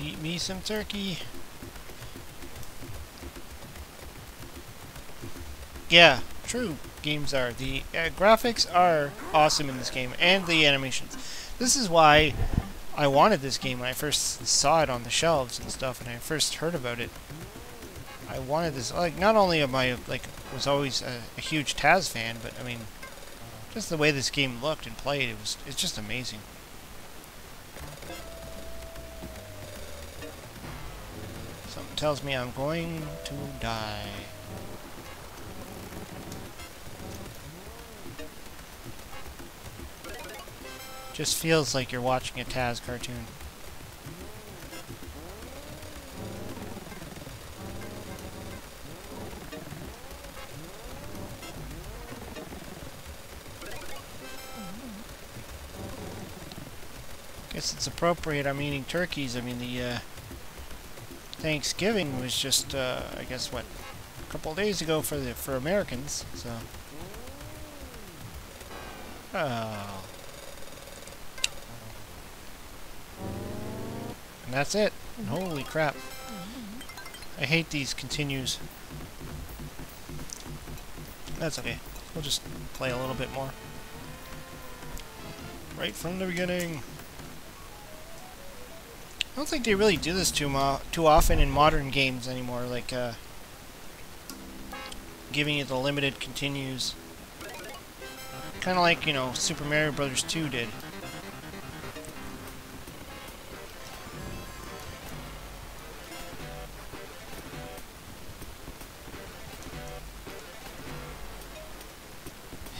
S1: Eat me some turkey. Yeah, true. Games are. The graphics are awesome in this game, and the animations. This is why I wanted this game when I first saw it on the shelves and stuff, and I first heard about it. I wanted this. Like, not only am I was always a huge TAZ fan, but I mean, just the way this game looked and played, it's just amazing. Something tells me I'm going to die. Just feels like you're watching a TAZ cartoon. Guess it's appropriate I'm eating turkeys. I mean, the Thanksgiving was just, I guess, what, a couple of days ago for Americans, so. Oh. And that's it. Holy crap. I hate these continues. That's okay. We'll just play a little bit more. Right from the beginning. I don't think they really do this too often in modern games anymore, like giving you the limited continues. Kind of like, you know, Super Mario Bros. 2 did.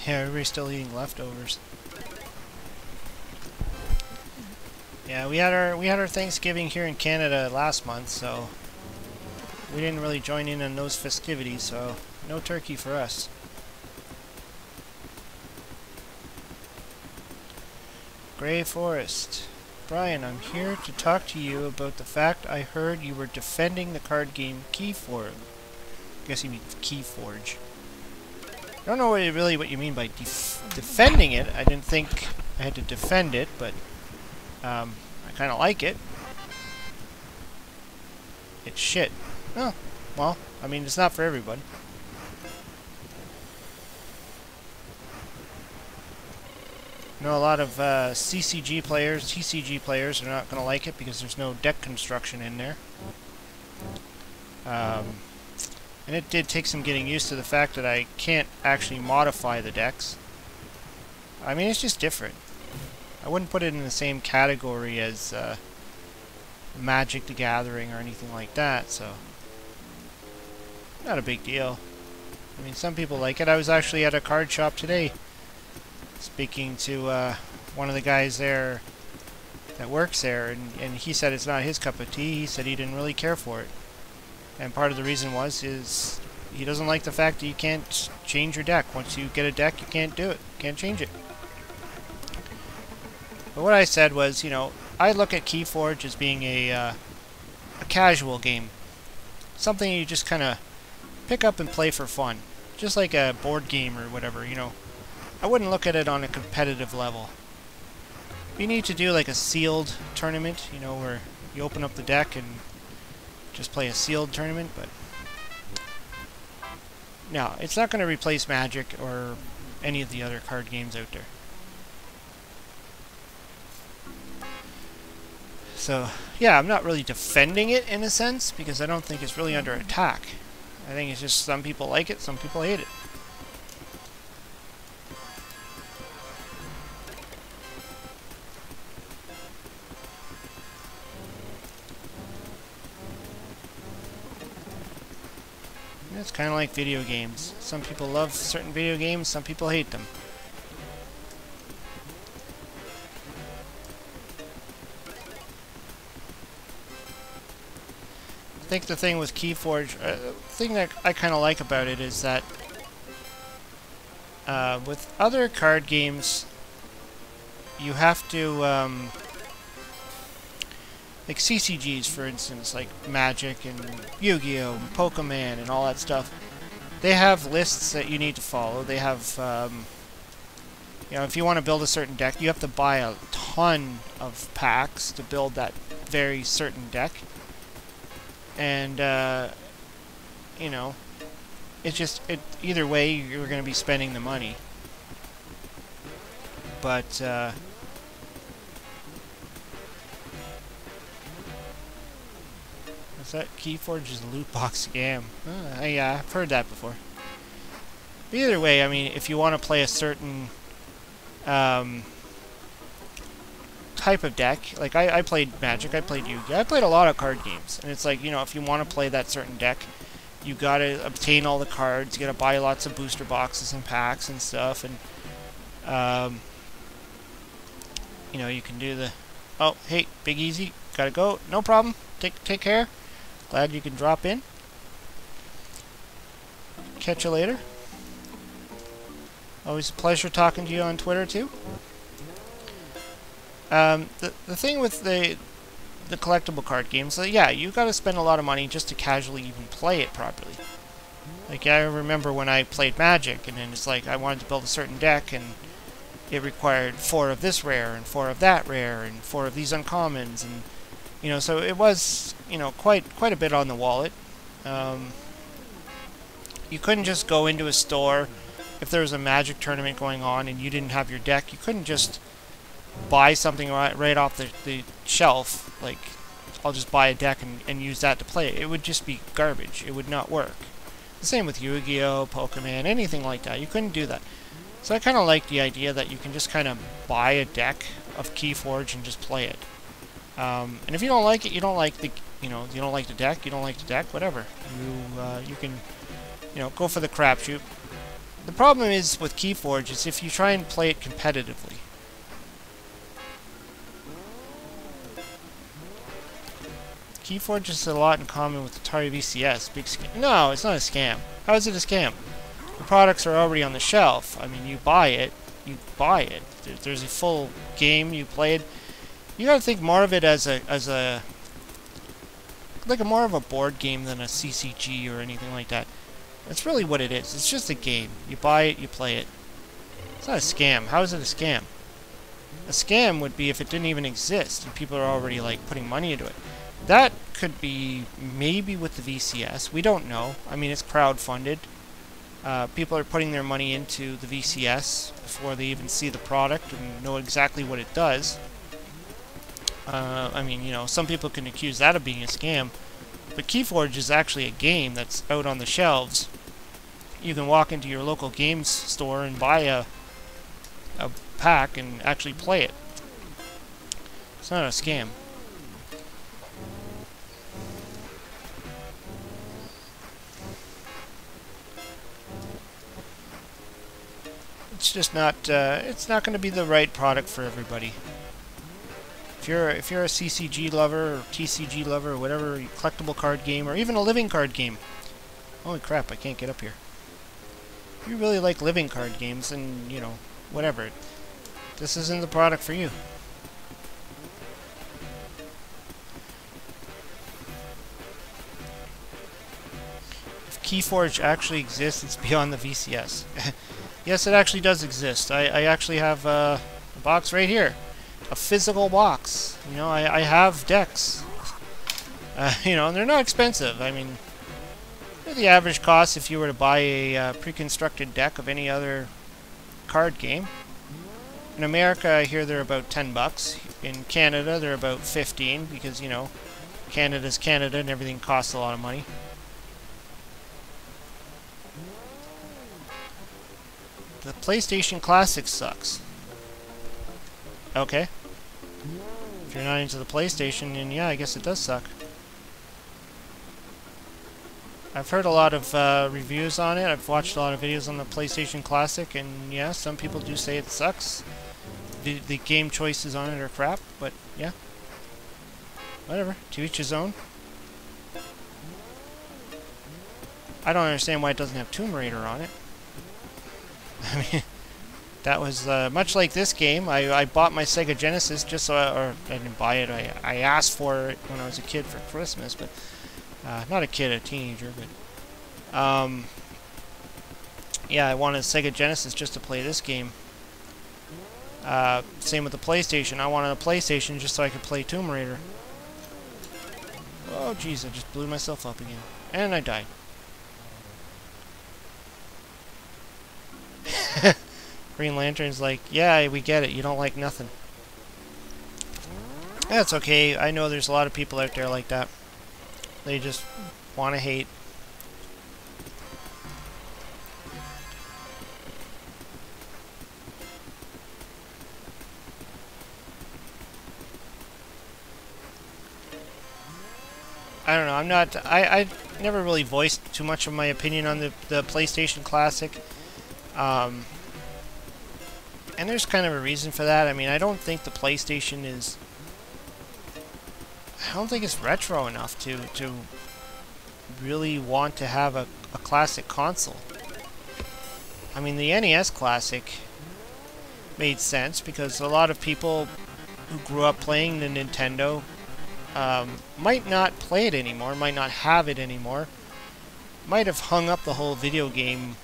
S1: Yeah, everybody's still eating leftovers. Yeah, we had our Thanksgiving here in Canada last month, so we didn't really join in on those festivities, so no turkey for us. Grey Forest. Brian, I'm here to talk to you about the fact I heard you were defending the card game Keyforge. I guess you mean Keyforge. I don't know really what you mean by defending it. I didn't think I had to defend it, but I kind of like it. It's shit. Oh, well, I mean, it's not for everybody. I know a lot of CCG players, TCG players are not going to like it because there's no deck construction in there. And it did take some getting used to the fact that I can't actually modify the decks. I mean, it's just different. I wouldn't put it in the same category as Magic the Gathering or anything like that, so not a big deal. I mean, some people like it. I was actually at a card shop today speaking to one of the guys there that works there, and he said it's not his cup of tea. He said he didn't really care for it. And part of the reason is he doesn't like the fact that you can't change your deck. Once you get a deck, you can't do it. You can't change it. But what I said was, you know, I look at Keyforge as being a casual game. Something you just kind of pick up and play for fun. Just like a board game or whatever, you know. I wouldn't look at it on a competitive level. You need to do like a sealed tournament, you know, where you open up the deck and just play a sealed tournament, but no, it's not going to replace Magic or any of the other card games out there. So, yeah, I'm not really defending it in a sense, because I don't think it's really under attack. I think it's just some people like it, some people hate it. It's kind of like video games. Some people love certain video games, some people hate them. I think the thing with Keyforge, the thing that I kind of like about it is that with other card games, you have to like CCGs, for instance, like Magic and Yu-Gi-Oh! And Pokemon and all that stuff. They have lists that you need to follow. They have, you know, if you want to build a certain deck, you have to buy a ton of packs to build that very certain deck. And, you know, it's just, either way, you're going to be spending the money. But, is that Keyforge's loot box scam? Yeah, I've heard that before. But either way, I mean, if you want to play a certain type of deck, like I played Magic, I played Yu-Gi-Oh! I played a lot of card games, and it's like, you know, if you want to play that certain deck, you gotta obtain all the cards, you gotta buy lots of booster boxes and packs and stuff, and you know, you can do the, oh, hey, Big Easy, gotta go, no problem, take care. Glad you can drop in. Catch you later. Always a pleasure talking to you on Twitter too. The thing with the collectible card games, yeah, you got to spend a lot of money just to casually even play it properly. Like, I remember when I played Magic, and then it's like I wanted to build a certain deck, and it required 4 of this rare and 4 of that rare and 4 of these uncommons, and you know, so it was, you know, quite a bit on the wallet. You couldn't just go into a store if there was a Magic tournament going on and you didn't have your deck. You couldn't just buy something right off the shelf, like, I'll just buy a deck and use that to play it. It would just be garbage. It would not work. The same with Yu-Gi-Oh!, Pokemon, anything like that. You couldn't do that. So I kind of like the idea that you can just kind of buy a deck of Keyforge and just play it. And if you don't like it, you don't like the, you know, you don't like the deck, whatever. You can, you know, go for the crapshoot. The problem is with Keyforge is if you try and play it competitively. Keyforge has a lot in common with Atari VCS. Big scam. No, it's not a scam. How is it a scam? The products are already on the shelf. I mean, you buy it. There's a full game, you play it. You gotta think more of it as like more of a board game than a CCG or anything like that. That's really what it is. It's just a game. You buy it, you play it. It's not a scam. How is it a scam? A scam would be if it didn't even exist and people are already like putting money into it. That could be maybe with the VCS. We don't know. I mean, it's crowdfunded. People are putting their money into the VCS before they even see the product and know exactly what it does. I mean, you know, some people can accuse that of being a scam, but Keyforge is actually a game that's out on the shelves. You can walk into your local games store and buy a pack and actually play it. It's not a scam. It's just not. It's not going to be the right product for everybody. If you're a CCG lover or TCG lover or whatever, collectible card game or even a living card game. Holy crap! I can't get up here. If you really like living card games, and you know, whatever, this isn't the product for you. If Keyforge actually exists, it's beyond the VCS. Yes, it actually does exist. I actually have a box right here. A physical box. You know, I have decks. You know, and they're not expensive. I mean, they're the average cost if you were to buy a pre-constructed deck of any other card game. In America, I hear they're about $10. In Canada, they're about 15 because, you know, Canada's Canada and everything costs a lot of money. The PlayStation Classic sucks. Okay. If you're not into the PlayStation, then yeah, I guess it does suck. I've heard a lot of reviews on it. I've watched a lot of videos on the PlayStation Classic, and yeah, some people do say it sucks. The game choices on it are crap, but yeah. Whatever. To each his own. I don't understand why it doesn't have Tomb Raider on it. I mean, that was much like this game. I bought my Sega Genesis just so or I didn't buy it. I asked for it when I was a kid for Christmas, but not a kid, a teenager. But yeah, I wanted a Sega Genesis just to play this game. Same with the PlayStation. I wanted a PlayStation just so I could play Tomb Raider. Oh jeez, I just blew myself up again, and I died. Green Lantern's like, yeah, we get it. You don't like nothing. That's okay. I know there's a lot of people out there like that. They just want to hate. I don't know. I'm not. I never really voiced too much of my opinion on the PlayStation Classic. And there's kind of a reason for that. I mean, I don't think the PlayStation is... I don't think it's retro enough to really want to have a classic console. I mean, the NES Classic made sense because a lot of people who grew up playing the Nintendo might not play it anymore, might not have it anymore, might have hung up the whole video game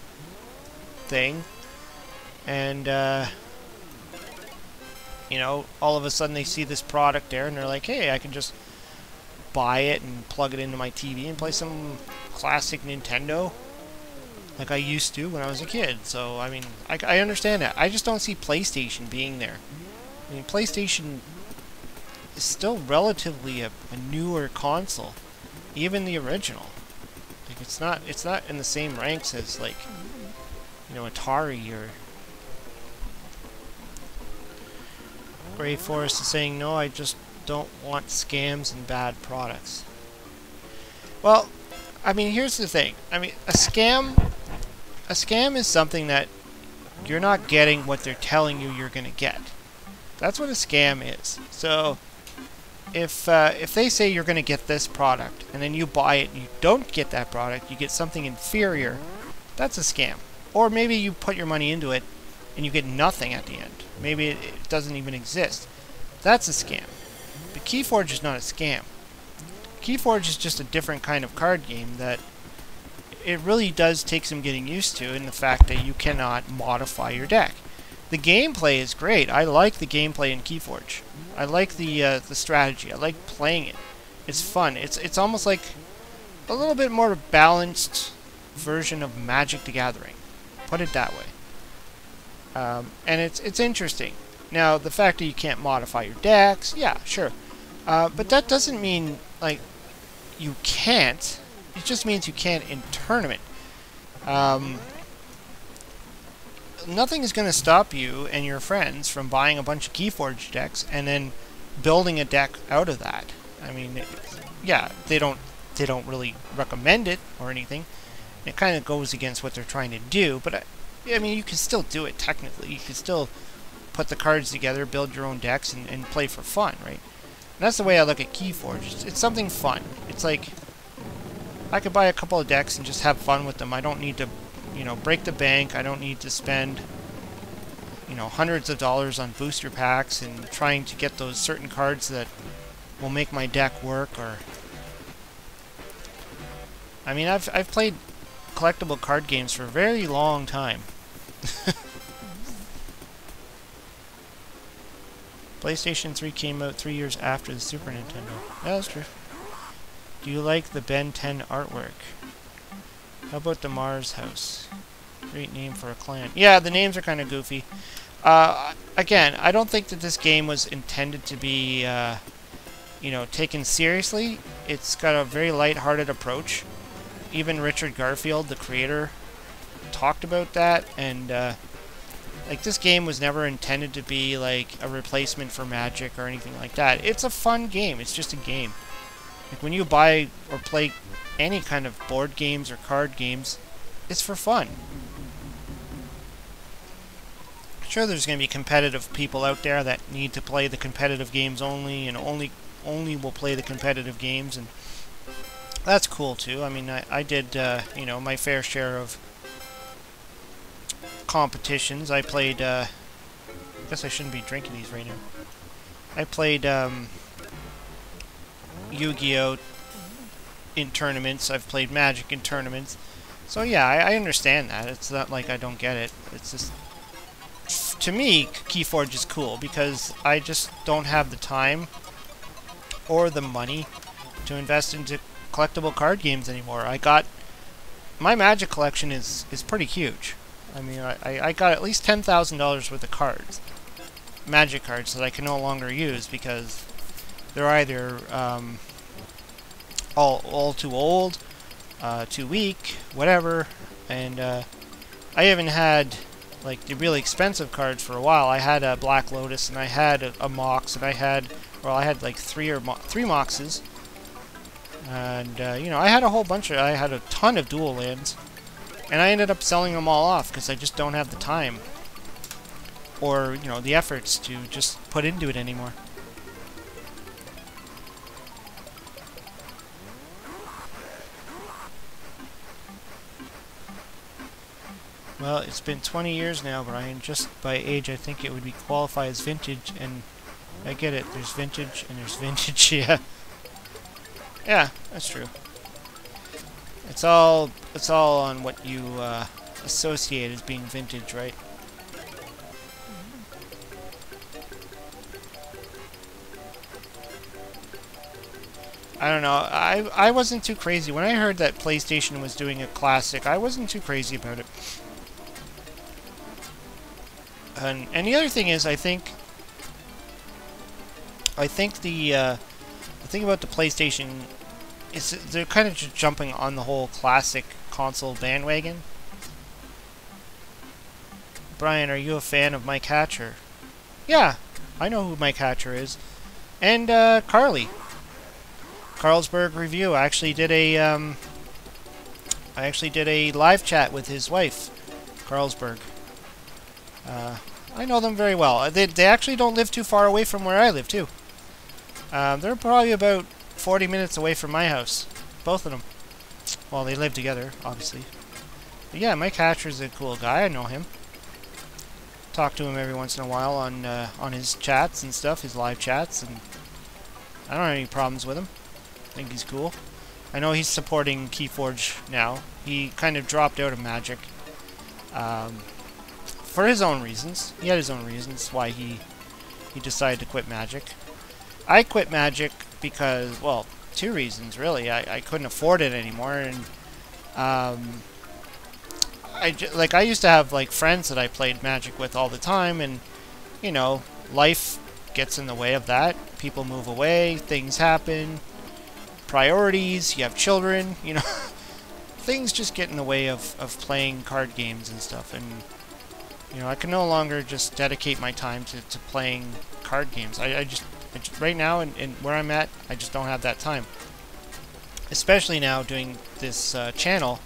S1: thing, and you know, all of a sudden they see this product there and they're like, hey, I can just buy it and plug it into my TV and play some classic Nintendo like I used to when I was a kid. So, I mean, I understand that. I just don't see PlayStation being there. I mean, PlayStation is still relatively a newer console, even the original. Like, it's not in the same ranks as, like, you know, Atari or... Gray Forest is saying, no, I just don't want scams and bad products. Well, I mean, here's the thing. I mean, a scam is something that you're not getting what they're telling you you're going to get. That's what a scam is. So, if they say you're going to get this product, and then you buy it and you don't get that product, you get something inferior, that's a scam. Or maybe you put your money into it, and you get nothing at the end. Maybe it doesn't even exist. That's a scam. But Keyforge is not a scam. Keyforge is just a different kind of card game that it really does take some getting used to in the fact that you cannot modify your deck. The gameplay is great. I like the gameplay in Keyforge. I like the strategy. I like playing it. It's fun. It's almost like a little bit more balanced version of Magic the Gathering. Put it that way. And it's interesting. Now, the fact that you can't modify your decks, yeah, sure. But that doesn't mean, like, you can't. It just means you can't in tournament. Nothing is going to stop you and your friends from buying a bunch of Keyforge decks and then building a deck out of that. I mean, yeah, they don't really recommend it or anything. It kind of goes against what they're trying to do, but I mean, you can still do it technically. You can still put the cards together, build your own decks, and play for fun, right? And that's the way I look at Keyforge. It's something fun. It's like, I could buy a couple of decks and just have fun with them. I don't need to, break the bank. I don't need to spend, hundreds of dollars on booster packs and trying to get those certain cards that will make my deck work. Or, I mean, I've played collectible card games for a very long time. PlayStation 3 came out 3 years after the Super Nintendo. Yeah, that's true. Do you like the Ben 10 artwork? How about the Mars House? Great name for a clan. Yeah, the names are kind of goofy. Again, I don't think that this game was intended to be, taken seriously. It's got a very light-hearted approach. Even Richard Garfield, the creator, talked about that, and like, this game was never intended to be like a replacement for Magic or anything like that. It's a fun game. It's just a game. Like, when you buy or play any kind of board games or card games, it's for fun. Sure, there's going to be competitive people out there that need to play the competitive games only, and only will play the competitive games, and that's cool too. I mean, I did my fair share of competitions. I played, I guess I shouldn't be drinking these right now. I played Yu-Gi-Oh! In tournaments. I've played Magic in tournaments. So yeah, I understand that. It's not like I don't get it. It's just, to me, Keyforge is cool because I just don't have the time or the money to invest into collectible card games anymore. My Magic collection is pretty huge. I mean, I got at least $10,000 worth of cards. Magic cards that I can no longer use because they're either all too old, too weak, whatever, and I haven't had like the really expensive cards for a while. I had a Black Lotus, and I had a Mox, and I had like three Moxes, and I had a whole bunch of, I had a ton of dual lands, and I ended up selling them all off because I just don't have the time or the efforts to just put into it anymore. Well, it's been 20 years now, Brian. Just by age, I think it would be qualify as vintage, and I get it. There's vintage and there's vintage, yeah. Yeah, that's true. It's all on what you associate as being vintage, right? I don't know. I wasn't too crazy. When I heard that PlayStation was doing a classic, I wasn't too crazy about it. And the other thing is, I think the thing about the PlayStation is they're kind of just jumping on the whole classic console bandwagon. Brian, are you a fan of Mike Hatcher? Yeah, I know who Mike Hatcher is. And Carly. Carlsberg Review. I actually did a live chat with his wife, Carlsberg. I know them very well. They actually don't live too far away from where I live, too. They're probably about 40 minutes away from my house. Both of them. Well, they live together, obviously. But yeah, Mike Hatcher's a cool guy. I know him. Talk to him every once in a while on his chats and stuff, his live chats. And I don't have any problems with him. I think he's cool. I know he's supporting Keyforge now. He kind of dropped out of Magic. For his own reasons. He had his own reasons why he decided to quit Magic. I quit Magic because, well, two reasons really. I couldn't afford it anymore, and I used to have like friends that I played Magic with all the time, and you know, life gets in the way of that. People move away, things happen, priorities, you have children, you know, things just get in the way of playing card games and stuff, and you know, I can no longer just dedicate my time to playing card games. I just right now, and where I'm at, I just don't have that time. Especially now doing this channel,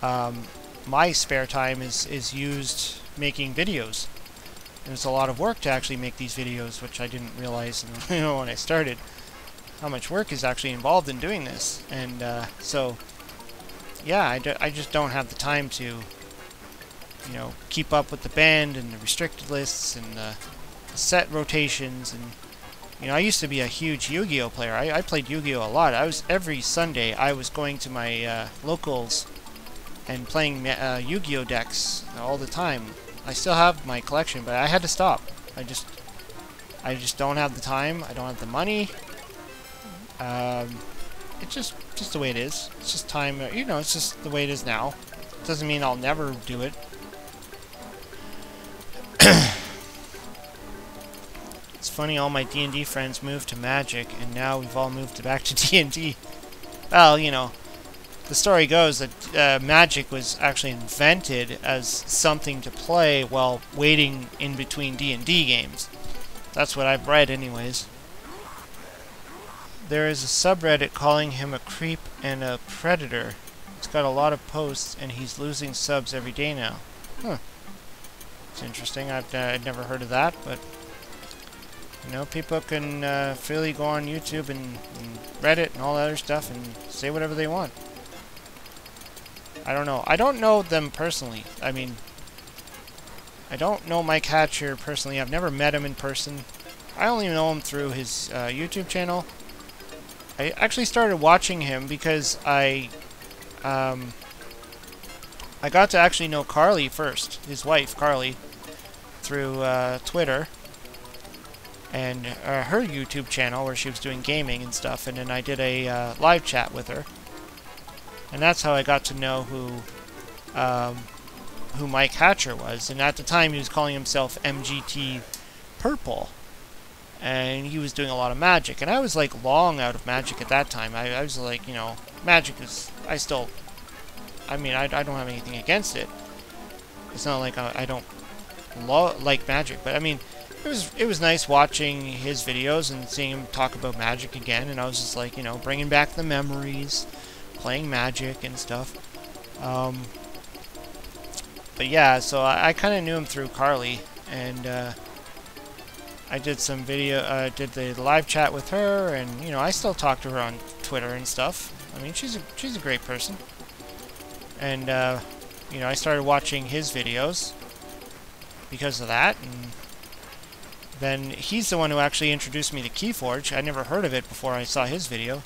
S1: my spare time is used making videos. And it's a lot of work to actually make these videos, which I didn't realize you know, when I started, how much work is actually involved in doing this. And so, yeah, I just don't have the time to, you know, keep up with the band and the restricted lists and the set rotations. And you know, I used to be a huge Yu-Gi-Oh player. I played Yu-Gi-Oh a lot. Every Sunday I was going to my locals and playing Yu-Gi-Oh decks all the time. I still have my collection, but I had to stop. I just don't have the time. I don't have the money. It's just the way it is. It's just time. You know, it's just the way it is now. It doesn't mean I'll never do it. It's funny, all my D&D friends moved to Magic, and now we've all moved back to D&D. Well, you know, the story goes that Magic was actually invented as something to play while waiting in between D&D games. That's what I've read anyways. There is a subreddit calling him a creep and a predator. It's got a lot of posts, and he's losing subs every day now. Huh. It's interesting. I'd never heard of that, but you know, people can freely go on YouTube and Reddit and all that other stuff and say whatever they want. I don't know. I don't know them personally. I mean, I don't know Mike Hatcher personally. I've never met him in person. I only know him through his YouTube channel. I actually started watching him because I got to actually know Carly first, his wife, Carly, through Twitter. And her YouTube channel where she was doing gaming and stuff, and then I did a live chat with her, and that's how I got to know who Mike Hatcher was. And at the time he was calling himself MGT Purple, and he was doing a lot of Magic, and I was like long out of Magic at that time. I was like, you know, Magic is, I mean, I don't have anything against it. It's not like I don't like Magic, but I mean, it was nice watching his videos and seeing him talk about Magic again, and I was just like, you know, bringing back the memories, playing Magic and stuff. But yeah, so I kind of knew him through Carly, and I did some video, did the live chat with her, and you know, I still talk to her on Twitter and stuff. I mean, she's a great person, and you know, I started watching his videos because of that, and then he's the one who actually introduced me to Keyforge. I never heard of it before I saw his video.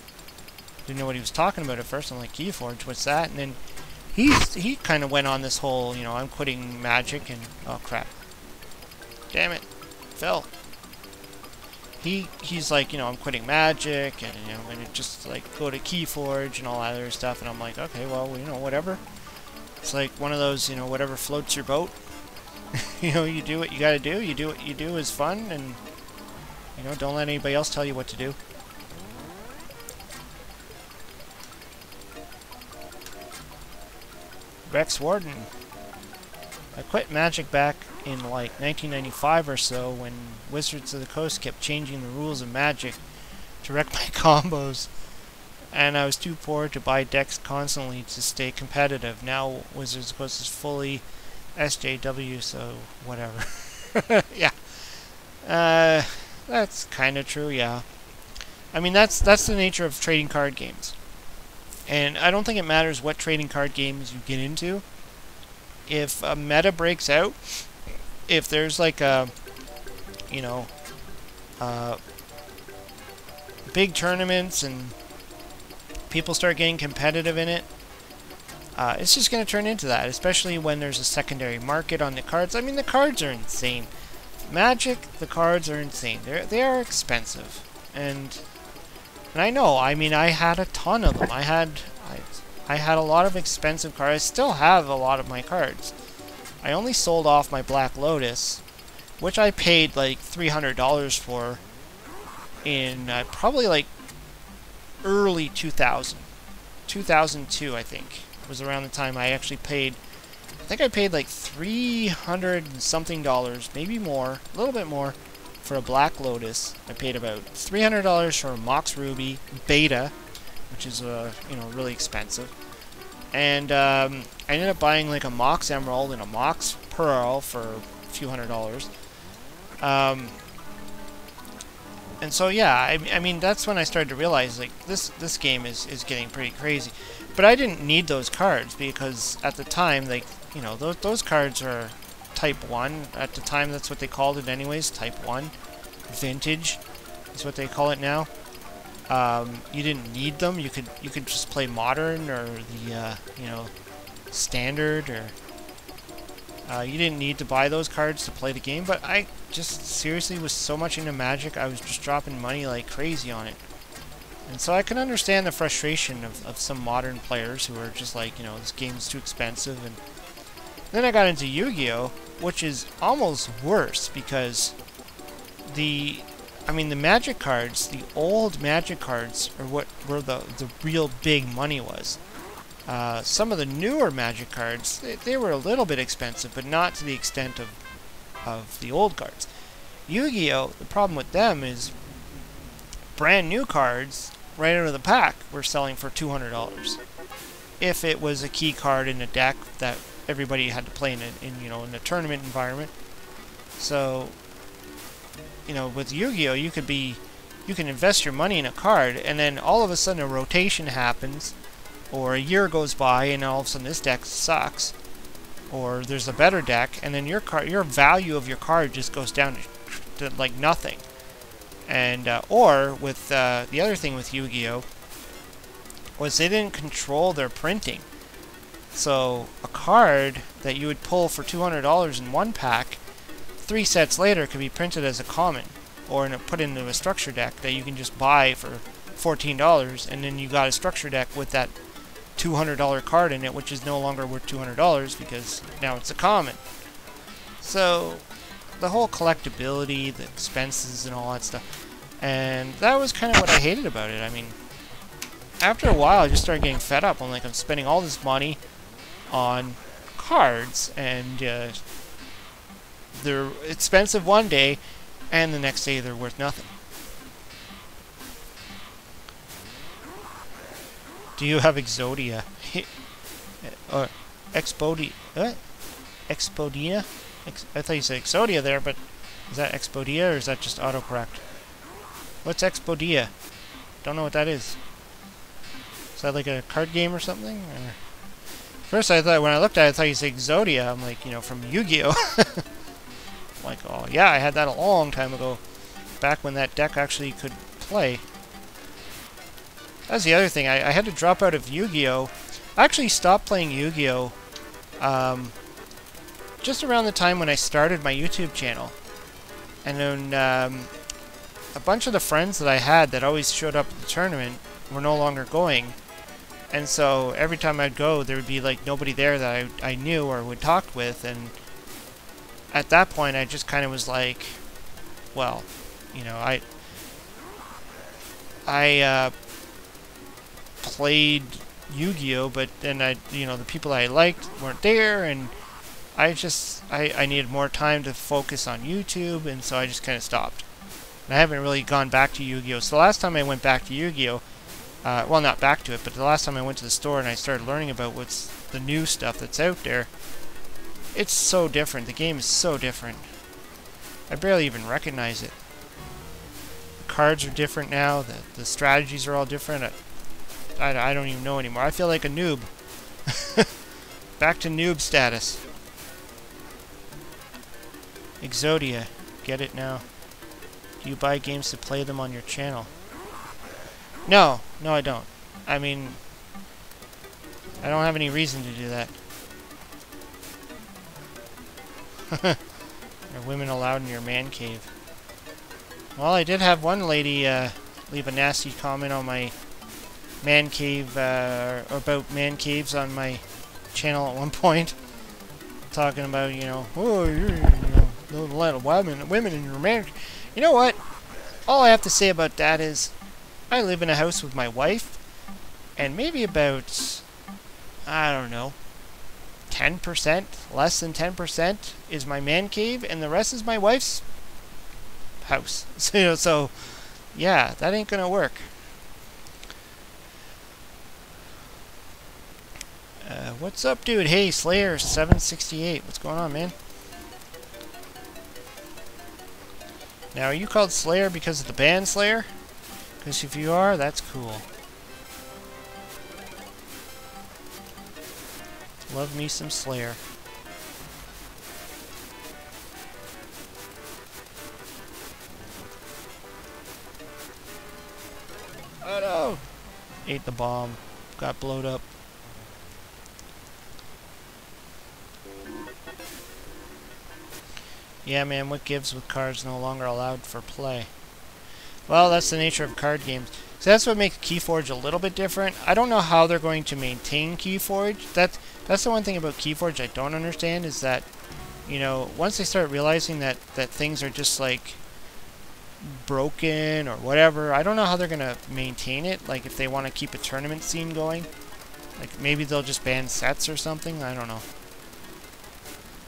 S1: Didn't know what he was talking about at first. I'm like, Keyforge, what's that? And then he kind of went on this whole, you know, I'm quitting Magic, and oh crap, damn it, fell. He's like, you know, I'm quitting Magic, and you know, I'm gonna just like go to Keyforge and all that other stuff. And I'm like, okay, well, you know, whatever. It's like one of those, you know, whatever floats your boat. You know, you do what you gotta do. You do what you do is fun, and you know, don't let anybody else tell you what to do. Rex Warden. I quit Magic back in like 1995 or so when Wizards of the Coast kept changing the rules of Magic to wreck my combos, and I was too poor to buy decks constantly to stay competitive. Now Wizards of the Coast is fully SJW, so whatever. Yeah. That's kind of true, yeah. I mean, that's the nature of trading card games. And I don't think it matters what trading card games you get into. If a meta breaks out, if there's like a, you know, big tournaments and people start getting competitive in it, it's just going to turn into that, especially when there's a secondary market on the cards. I mean, the cards are insane. Magic, the cards are insane. They are expensive. And I know, I mean, I had a ton of them. I had a lot of expensive cards. I still have a lot of my cards. I only sold off my Black Lotus, which I paid like $300 for in probably like early 2000. 2002, I think, was around the time I actually paid. I think I paid like $300 and something, maybe more, a little bit more, for a Black Lotus. I paid about $300 for a Mox Ruby Beta, which is you know, really expensive. And I ended up buying like a Mox Emerald and a Mox Pearl for a few $100s. And so yeah, I mean, that's when I started to realize like this game is getting pretty crazy. But I didn't need those cards because at the time, like, you know, those cards are Type 1. At the time, that's what they called it anyways, Type 1. Vintage is what they call it now. You didn't need them. You could just play Modern or the you know, Standard, or you didn't need to buy those cards to play the game. But I just seriously was so much into Magic, I was just dropping money like crazy on it. And so I can understand the frustration of some modern players who are just like, you know, this game is too expensive. And then I got into Yu-Gi-Oh!, which is almost worse because the Magic cards, the old Magic cards, are what where the real big money was. Some of the newer Magic cards, they were a little bit expensive, but not to the extent of the old cards. Yu-Gi-Oh!, the problem with them is brand new cards right out of the pack were selling for $200 if it was a key card in a deck that everybody had to play in you know, in a tournament environment. So, you know, with Yu-Gi-Oh! You can invest your money in a card, and then all of a sudden a rotation happens, or a year goes by and all of a sudden this deck sucks, or there's a better deck, and then your value of your card just goes down to like nothing. And or with the other thing with Yu-Gi-Oh! Was they didn't control their printing. So a card that you would pull for $200 in one pack, 3 sets later could be printed as a common, or put into a structure deck that you can just buy for $14, and then you got a structure deck with that $200 card in it, which is no longer worth $200 because now it's a common. So the whole collectability, the expenses, and all that stuff. And that was kind of what I hated about it. I mean, after a while, I just started getting fed up. I'm like, I'm spending all this money on cards, and they're expensive one day, and the next day they're worth nothing. Do you have Exodia? Or Expodia? What? Expodia? I thought you said Exodia there, but is that Expodia or is that just autocorrect? What's Expodia? Don't know what that is. Is that like a card game or something? Or first I thought, when I looked at it, I thought you said Exodia. I'm like, you know, from Yu-Gi-Oh! I'm like, oh yeah, I had that a long time ago. Back when that deck actually could play. That's the other thing. I had to drop out of Yu-Gi-Oh! I actually stopped playing Yu-Gi-Oh! Just around the time when I started my YouTube channel. And then a bunch of the friends that I had that always showed up at the tournament were no longer going. And so every time I'd go, there would be like nobody there that I knew or would talk with. And at that point, I just kind of was like, well, you know, I played Yu-Gi-Oh! But then you know, the people I liked weren't there, and I needed more time to focus on YouTube, and so I just kind of stopped. And I haven't really gone back to Yu-Gi-Oh! So the last time I went back to Yu-Gi-Oh! Well, not back to it, but the last time I went to the store and I started learning about what's the new stuff that's out there, it's so different. The game is so different. I barely even recognize it. The cards are different now. The strategies are all different. I don't even know anymore. I feel like a noob. Back to noob status. Exodia. Get it now. Do you buy games to play them on your channel? No, no, I don't. I mean, I don't have any reason to do that. Are women allowed in your man cave? Well, I did have one lady leave a nasty comment on my man cave, about man caves on my channel at one point. Talking about, you know, oh, you know, don't let women in your man. You know what? All I have to say about that is, I live in a house with my wife, and maybe about, I don't know, 10%, less than 10% is my man cave, and the rest is my wife's house. So, you know, so yeah, that ain't gonna work. What's up, dude? Hey, Slayer 768. What's going on, man? Now, are you called Slayer because of the band Slayer? Because if you are, that's cool. Love me some Slayer. Oh no! Ate the bomb. Got blowed up. Yeah, man, what gives with cards no longer allowed for play? Well, that's the nature of card games. So that's what makes Keyforge a little bit different. I don't know how they're going to maintain Keyforge. That's the one thing about Keyforge I don't understand, is that, you know, once they start realizing that things are just like broken or whatever, I don't know how they're going to maintain it. Like if they want to keep a tournament scene going, like maybe they'll just ban sets or something. I don't know.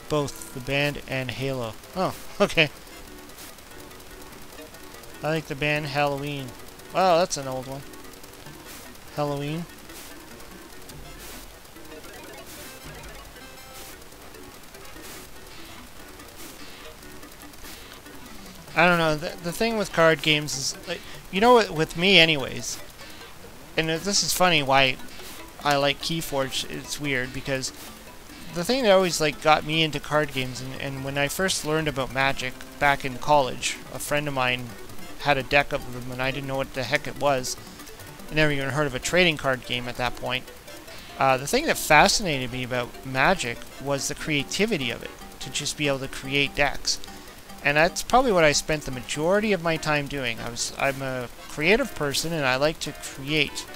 S1: Both the band and Halo. Oh, okay. I like the band Halloween. Wow, that's an old one. Halloween. I don't know. The thing with card games is, like, you know what, with me anyways, and this is funny why I like Keyforge. It's weird because the thing that always like got me into card games, and when I first learned about Magic back in college, a friend of mine had a deck of them and I didn't know what the heck it was. I never even heard of a trading card game at that point. The thing that fascinated me about Magic was the creativity of it, to just be able to create decks. And that's probably what I spent the majority of my time doing. I'm a creative person and I like to create.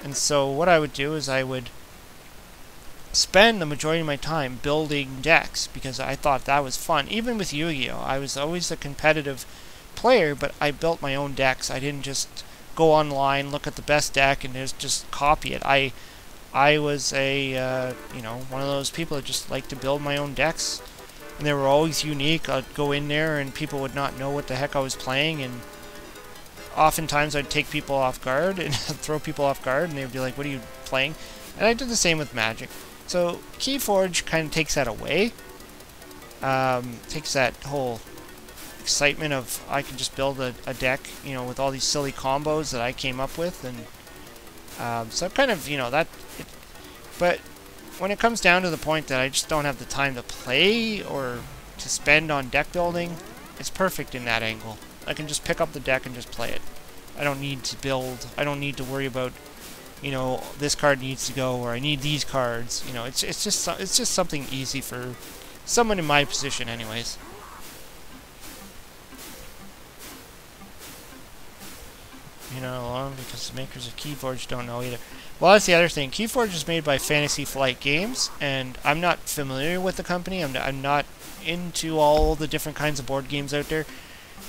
S1: And so what I would do is I would spend the majority of my time building decks because I thought that was fun. Even with Yu-Gi-Oh! I was always a competitive player, but I built my own decks. I didn't just go online, look at the best deck, and just copy it. I was a you know, one of those people that just like to build my own decks, and they were always unique. I'd go in there and people would not know what the heck I was playing, and oftentimes I'd take people off guard and throw people off guard, and they'd be like, "What are you playing?" And I did the same with Magic. So Keyforge kind of takes that away. Takes that whole excitement of I can just build a deck, you know, with all these silly combos that I came up with, and so kind of, you know, but when it comes down to the point that I just don't have the time to play or to spend on deck building, it's perfect in that angle. I can just pick up the deck and just play it. I don't need to build. I don't need to worry about, you know, this card needs to go, or I need these cards. You know, it's just something easy for someone in my position, anyways. You know, because the makers of Keyforge don't know either. Well, that's the other thing. Keyforge is made by Fantasy Flight Games, and I'm not familiar with the company. I'm not into all the different kinds of board games out there,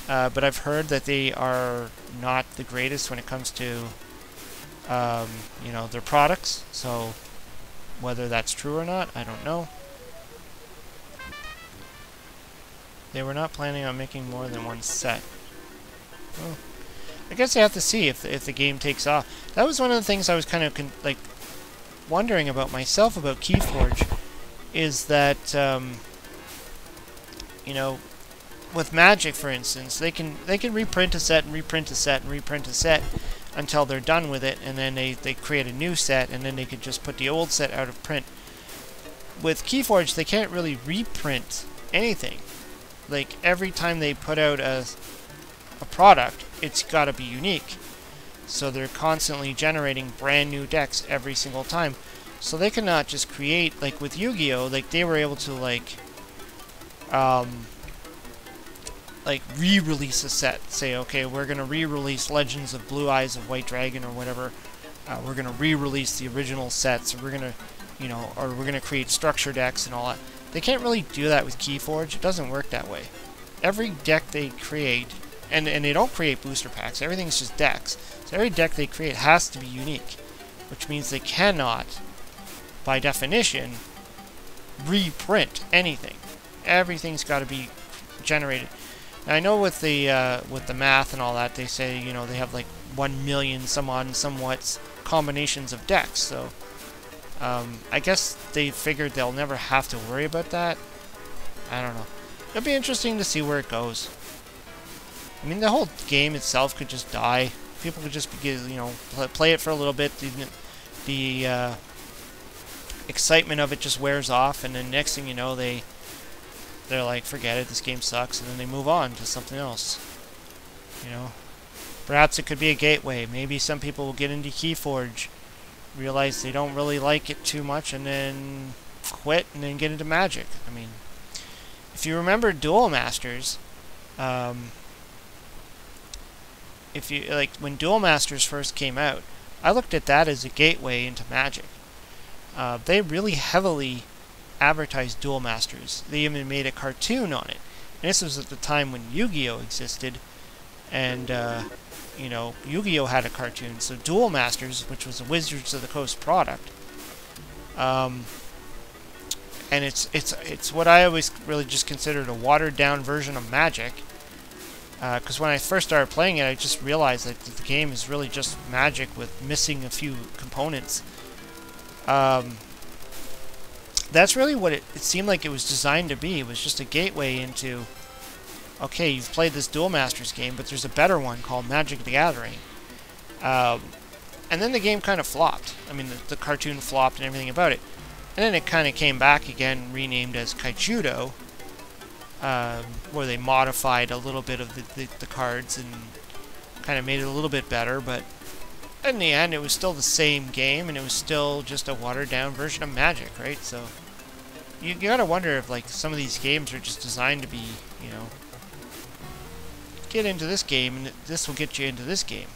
S1: but I've heard that they are not the greatest when it comes to, you know, their products. So whether that's true or not, I don't know. They were not planning on making more than one set. Well, I guess I have to see if the game takes off. That was one of the things I was kind of like wondering about myself about Keyforge, is that you know, with Magic, for instance, they can reprint a set and reprint a set and reprint a set until they're done with it, and then they create a new set, and then they could just put the old set out of print. With Keyforge, they can't really reprint anything. Like every time they put out a product, it's got to be unique. So they're constantly generating brand new decks every single time. So they cannot just create, like with Yu-Gi-Oh, like they were able to like re-release a set. Say, okay, we're gonna re-release Legends of Blue Eyes of White Dragon or whatever. We're gonna re-release the original sets. Or we're gonna, you know, or we're gonna create structure decks and all that. They can't really do that with Keyforge. It doesn't work that way. Every deck they create, and they don't create booster packs. Everything's just decks. So every deck they create has to be unique, which means they cannot, by definition, reprint anything. Everything's got to be generated. And I know with the math and all that, they say, you know, they have like 1 million some odd and somewhat combinations of decks. So I guess they figured they'll never have to worry about that. I don't know. It'll be interesting to see where it goes. I mean, the whole game itself could just die. People could just begin, you know, play it for a little bit. The excitement of it just wears off, and then next thing you know, they're like, forget it, this game sucks, and then they move on to something else. You know, perhaps it could be a gateway. Maybe some people will get into Keyforge, realize they don't really like it too much, and then quit, and then get into Magic. I mean, if you remember Duel Masters, if you like when Duel Masters first came out, I looked at that as a gateway into Magic. They really heavily advertised Duel Masters. They even made a cartoon on it. And this was at the time when Yu-Gi-Oh existed, and you know, Yu-Gi-Oh had a cartoon. So Duel Masters, which was a Wizards of the Coast product, and it's what I always really just considered a watered down version of Magic. Because when I first started playing it, I just realized that the game is really just Magic with missing a few components. That's really what it seemed like it was designed to be. It was just a gateway into, okay, you've played this Duel Masters game, but there's a better one called Magic the Gathering. And then the game kind of flopped. I mean, the cartoon flopped and everything about it. And then it kind of came back again, renamed as Kaijudo, where they modified a little bit of the cards and kind of made it a little bit better, but in the end it was still the same game, and it was still just a watered down version of Magic, right? So you gotta wonder if like some of these games are just designed to be, you know, get into this game and this will get you into this game.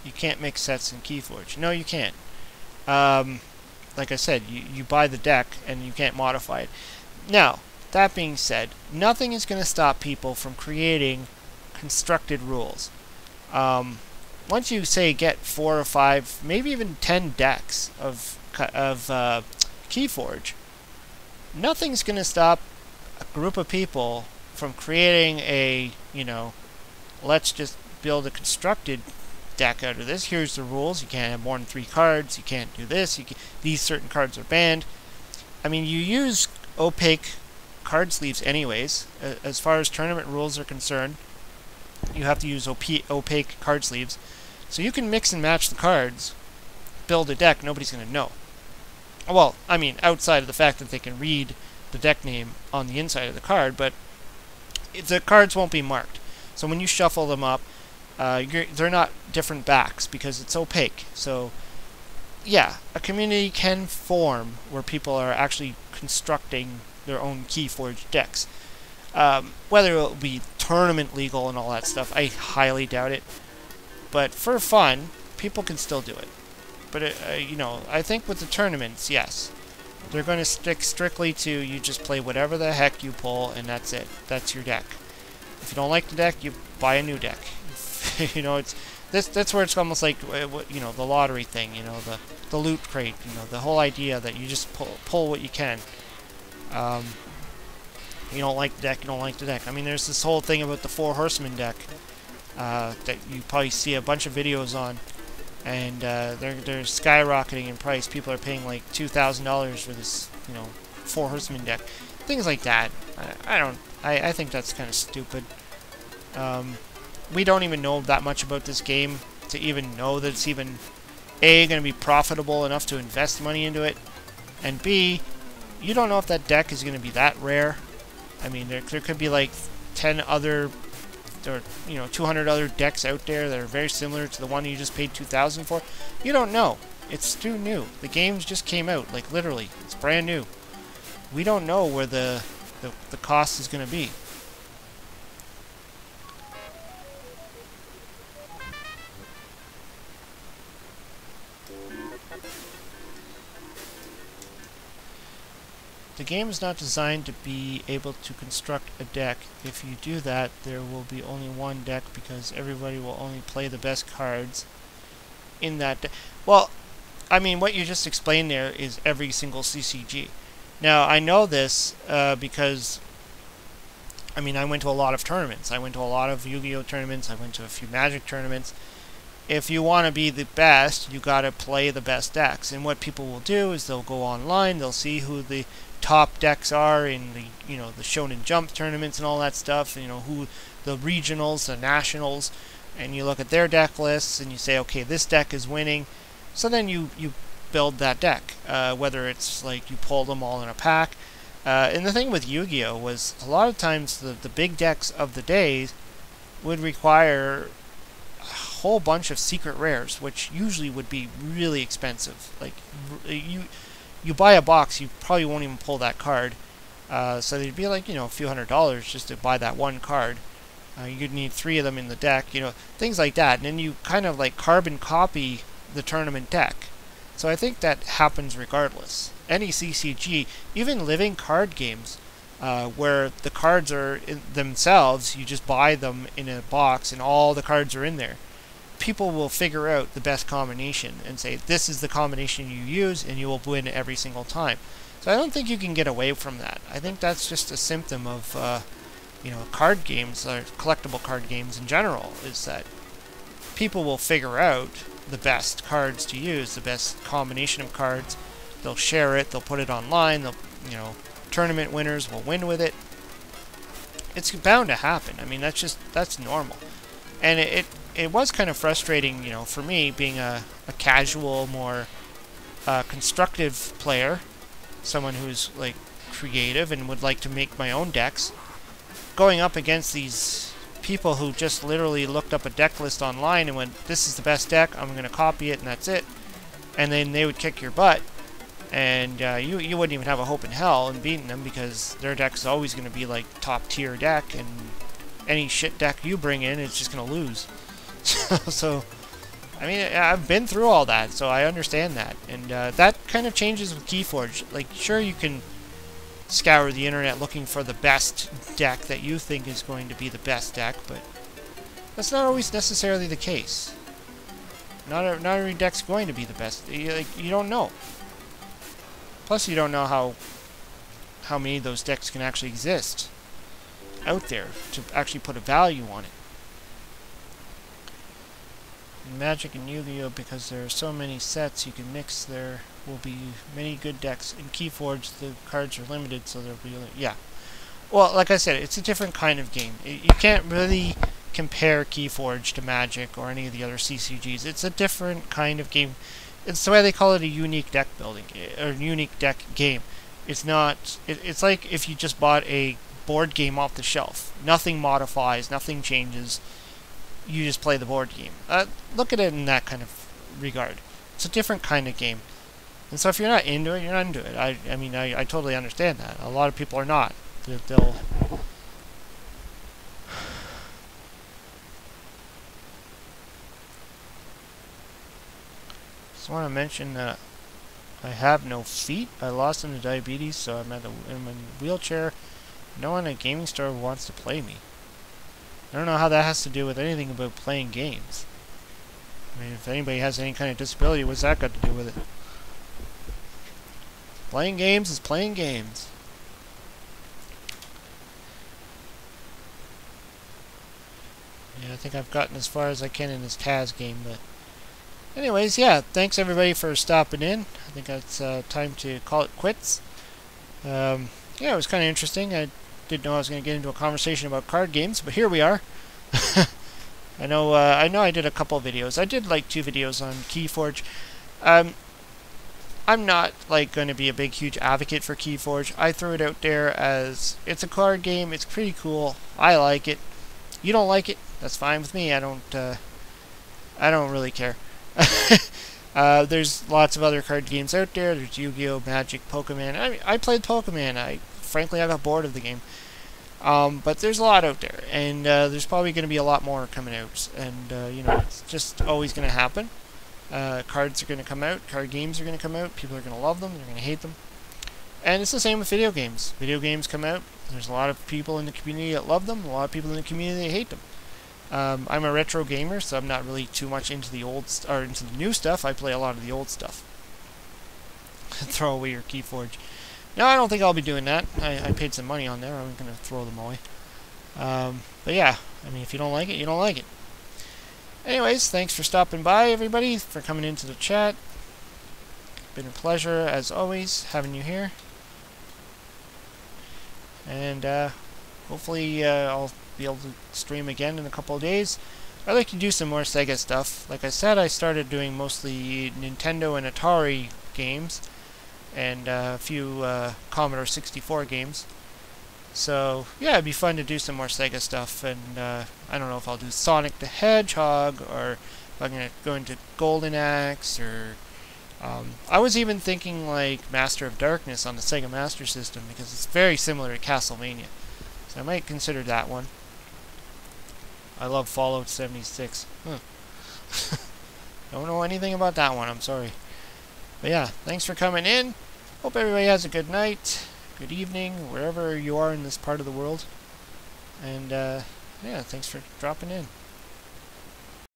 S1: You can't make sets in Keyforge. No, you can't. Like I said, you buy the deck and you can't modify it. Now, that being said, nothing is going to stop people from creating constructed rules. Once you say get 4 or 5, maybe even 10 decks of Keyforge, nothing's going to stop a group of people from creating a, you know, let's just build a constructed deck out of this. Here's the rules. You can't have more than 3 cards. You can't do this. These certain cards are banned. I mean, you use opaque card sleeves anyways. As far as tournament rules are concerned, you have to use opaque card sleeves. So you can mix and match the cards, build a deck, nobody's going to know. Well, I mean, outside of the fact that they can read the deck name on the inside of the card, but the cards won't be marked. So when you shuffle them up, they're not different backs because it's opaque. So yeah, a community can form where people are actually constructing their own Keyforge decks. Whether it will be tournament legal and all that stuff, I highly doubt it. But for fun, people can still do it. But you know, I think with the tournaments, yes, they're going to stick strictly to you just play whatever the heck you pull, and that's it. That's your deck. If you don't like the deck, you buy a new deck. You know, it's that's where it's almost like, you know, the lottery thing. You know, the loot crate. You know, the whole idea that you just pull what you can. You don't like the deck, you don't like the deck. I mean, there's this whole thing about the 4 Horsemen deck that you probably see a bunch of videos on, and they're skyrocketing in price. People are paying like $2,000 for this, you know, 4 Horsemen deck. Things like that. I think that's kind of stupid. We don't even know that much about this game to even know that it's even A, going to be profitable enough to invest money into it, and B, you don't know if that deck is going to be that rare. I mean, there could be like 10 other, or 200 other decks out there that are very similar to the one you just paid $2,000 for? You don't know. It's too new. The games just came out, like literally. It's brand new. We don't know where the cost is going to be. The game is not designed to be able to construct a deck. If you do that, there will be only one deck because everybody will only play the best cards in that deck. Well, I mean, what you just explained there is every single CCG. Now, I know this because, I mean, I went to a lot of tournaments. I went to a lot of Yu-Gi-Oh! Tournaments. I went to a few Magic tournaments. If you want to be the best, you got to play the best decks. And what people will do is they'll go online, they'll see who the top decks are in the the Shonen Jump tournaments and all that stuff, who the regionals, the nationals, and you look at their deck lists and you say, okay, this deck is winning. So then you build that deck, whether it's like you pull them all in a pack. And the thing with Yu-Gi-Oh! Was a lot of times the big decks of the days would require a whole bunch of secret rares, which usually would be really expensive. Like you buy a box, you probably won't even pull that card. So they'd be like, a few $100s just to buy that one card. You'd need 3 of them in the deck, things like that. And then you kind of like carbon copy the tournament deck. So I think that happens regardless. Any CCG, even living card games, where the cards are themselves, you just buy them in a box and all the cards are in there. People will figure out the best combination and say, this is the combination you use, and you will win every single time. So I don't think you can get away from that. I think that's just a symptom of, card games, or collectible card games in general, is that people will figure out the best cards to use, the best combination of cards. They'll share it, they'll put it online, tournament winners will win with it. It's bound to happen. I mean, that's normal. And it was kind of frustrating, for me, being a casual, more constructive player, someone who's like creative and would like to make my own decks, going up against these people who just literally looked up a deck list online and went, this is the best deck, I'm going to copy it, and that's it. And then they would kick your butt, and you wouldn't even have a hope in hell in beating them, because their deck is always going to be like top tier deck, and any shit deck you bring in is just going to lose. So, I mean, I've been through all that, so I understand that. And that kind of changes with Keyforge. Like, sure, you can scour the internet looking for the best deck that you think is going to be the best deck, but that's not always necessarily the case. Not every deck's going to be the best. You don't know. Plus, you don't know how many of those decks can actually exist out there to actually put a value on it. In Magic and Yu-Gi-Oh, because there are so many sets you can mix, there will be many good decks. In Keyforge, the cards are limited, so there'll be... Yeah. Well, like I said, it's a different kind of game. You can't really compare Keyforge to Magic or any of the other CCGs. It's a different kind of game. It's the way they call it, a unique deck building, or unique deck game. It's not... It's like if you just bought a board game off the shelf. Nothing modifies, nothing changes. You just play the board game. Look at it in that kind of regard. It's a different kind of game. And so if you're not into it, you're not into it. I mean, I totally understand that. A lot of people are not. They'll... Just want to mention that I have no feet. I lost them to diabetes, so I'm in a wheelchair. No one at a gaming store wants to play me. I don't know how that has to do with anything about playing games. I mean, if anybody has any kind of disability, what's that got to do with it? Playing games is playing games. Yeah, I think I've gotten as far as I can in this TAZ game, but... Anyways, yeah, thanks everybody for stopping in. I think it's time to call it quits. Yeah, it was kind of interesting. I didn't know I was going to get into a conversation about card games, but here we are. I know I did a couple videos. I did like 2 videos on Keyforge. I'm not like going to be a big huge advocate for Keyforge. I threw it out there as it's a card game. It's pretty cool. I like it. You don't like it? That's fine with me. I don't really care. There's lots of other card games out there. There's Yu-Gi-Oh, Magic, Pokemon. I played Pokemon. Frankly I got bored of the game. But there's a lot out there, and there's probably going to be a lot more coming out. And it's just always going to happen. Cards are going to come out. Card games are going to come out. People are going to love them. They're going to hate them. And it's the same with video games. Video games come out. There's a lot of people in the community that love them. A lot of people in the community that hate them. I'm a retro gamer, so I'm not really too much into the into the new stuff. I play a lot of the old stuff. Throw away your Keyforge. No, I don't think I'll be doing that. I paid some money on there. I'm going to throw them away. But yeah, I mean, if you don't like it, you don't like it. Anyways, thanks for stopping by, everybody, for coming into the chat. Been a pleasure, as always, having you here. And hopefully I'll be able to stream again in a couple of days. I'd like to do some more Sega stuff. Like I said, I started doing mostly Nintendo and Atari games, and a few Commodore 64 games. So yeah, it'd be fun to do some more Sega stuff, and I don't know if I'll do Sonic the Hedgehog, or if I'm going to go into Golden Axe, or I was even thinking like Master of Darkness on the Sega Master System, because it's very similar to Castlevania. So I might consider that one. I love Fallout 76. Don't know anything about that one, I'm sorry. But yeah, thanks for coming in. Hope everybody has a good night, good evening, wherever you are in this part of the world. And yeah, thanks for dropping in.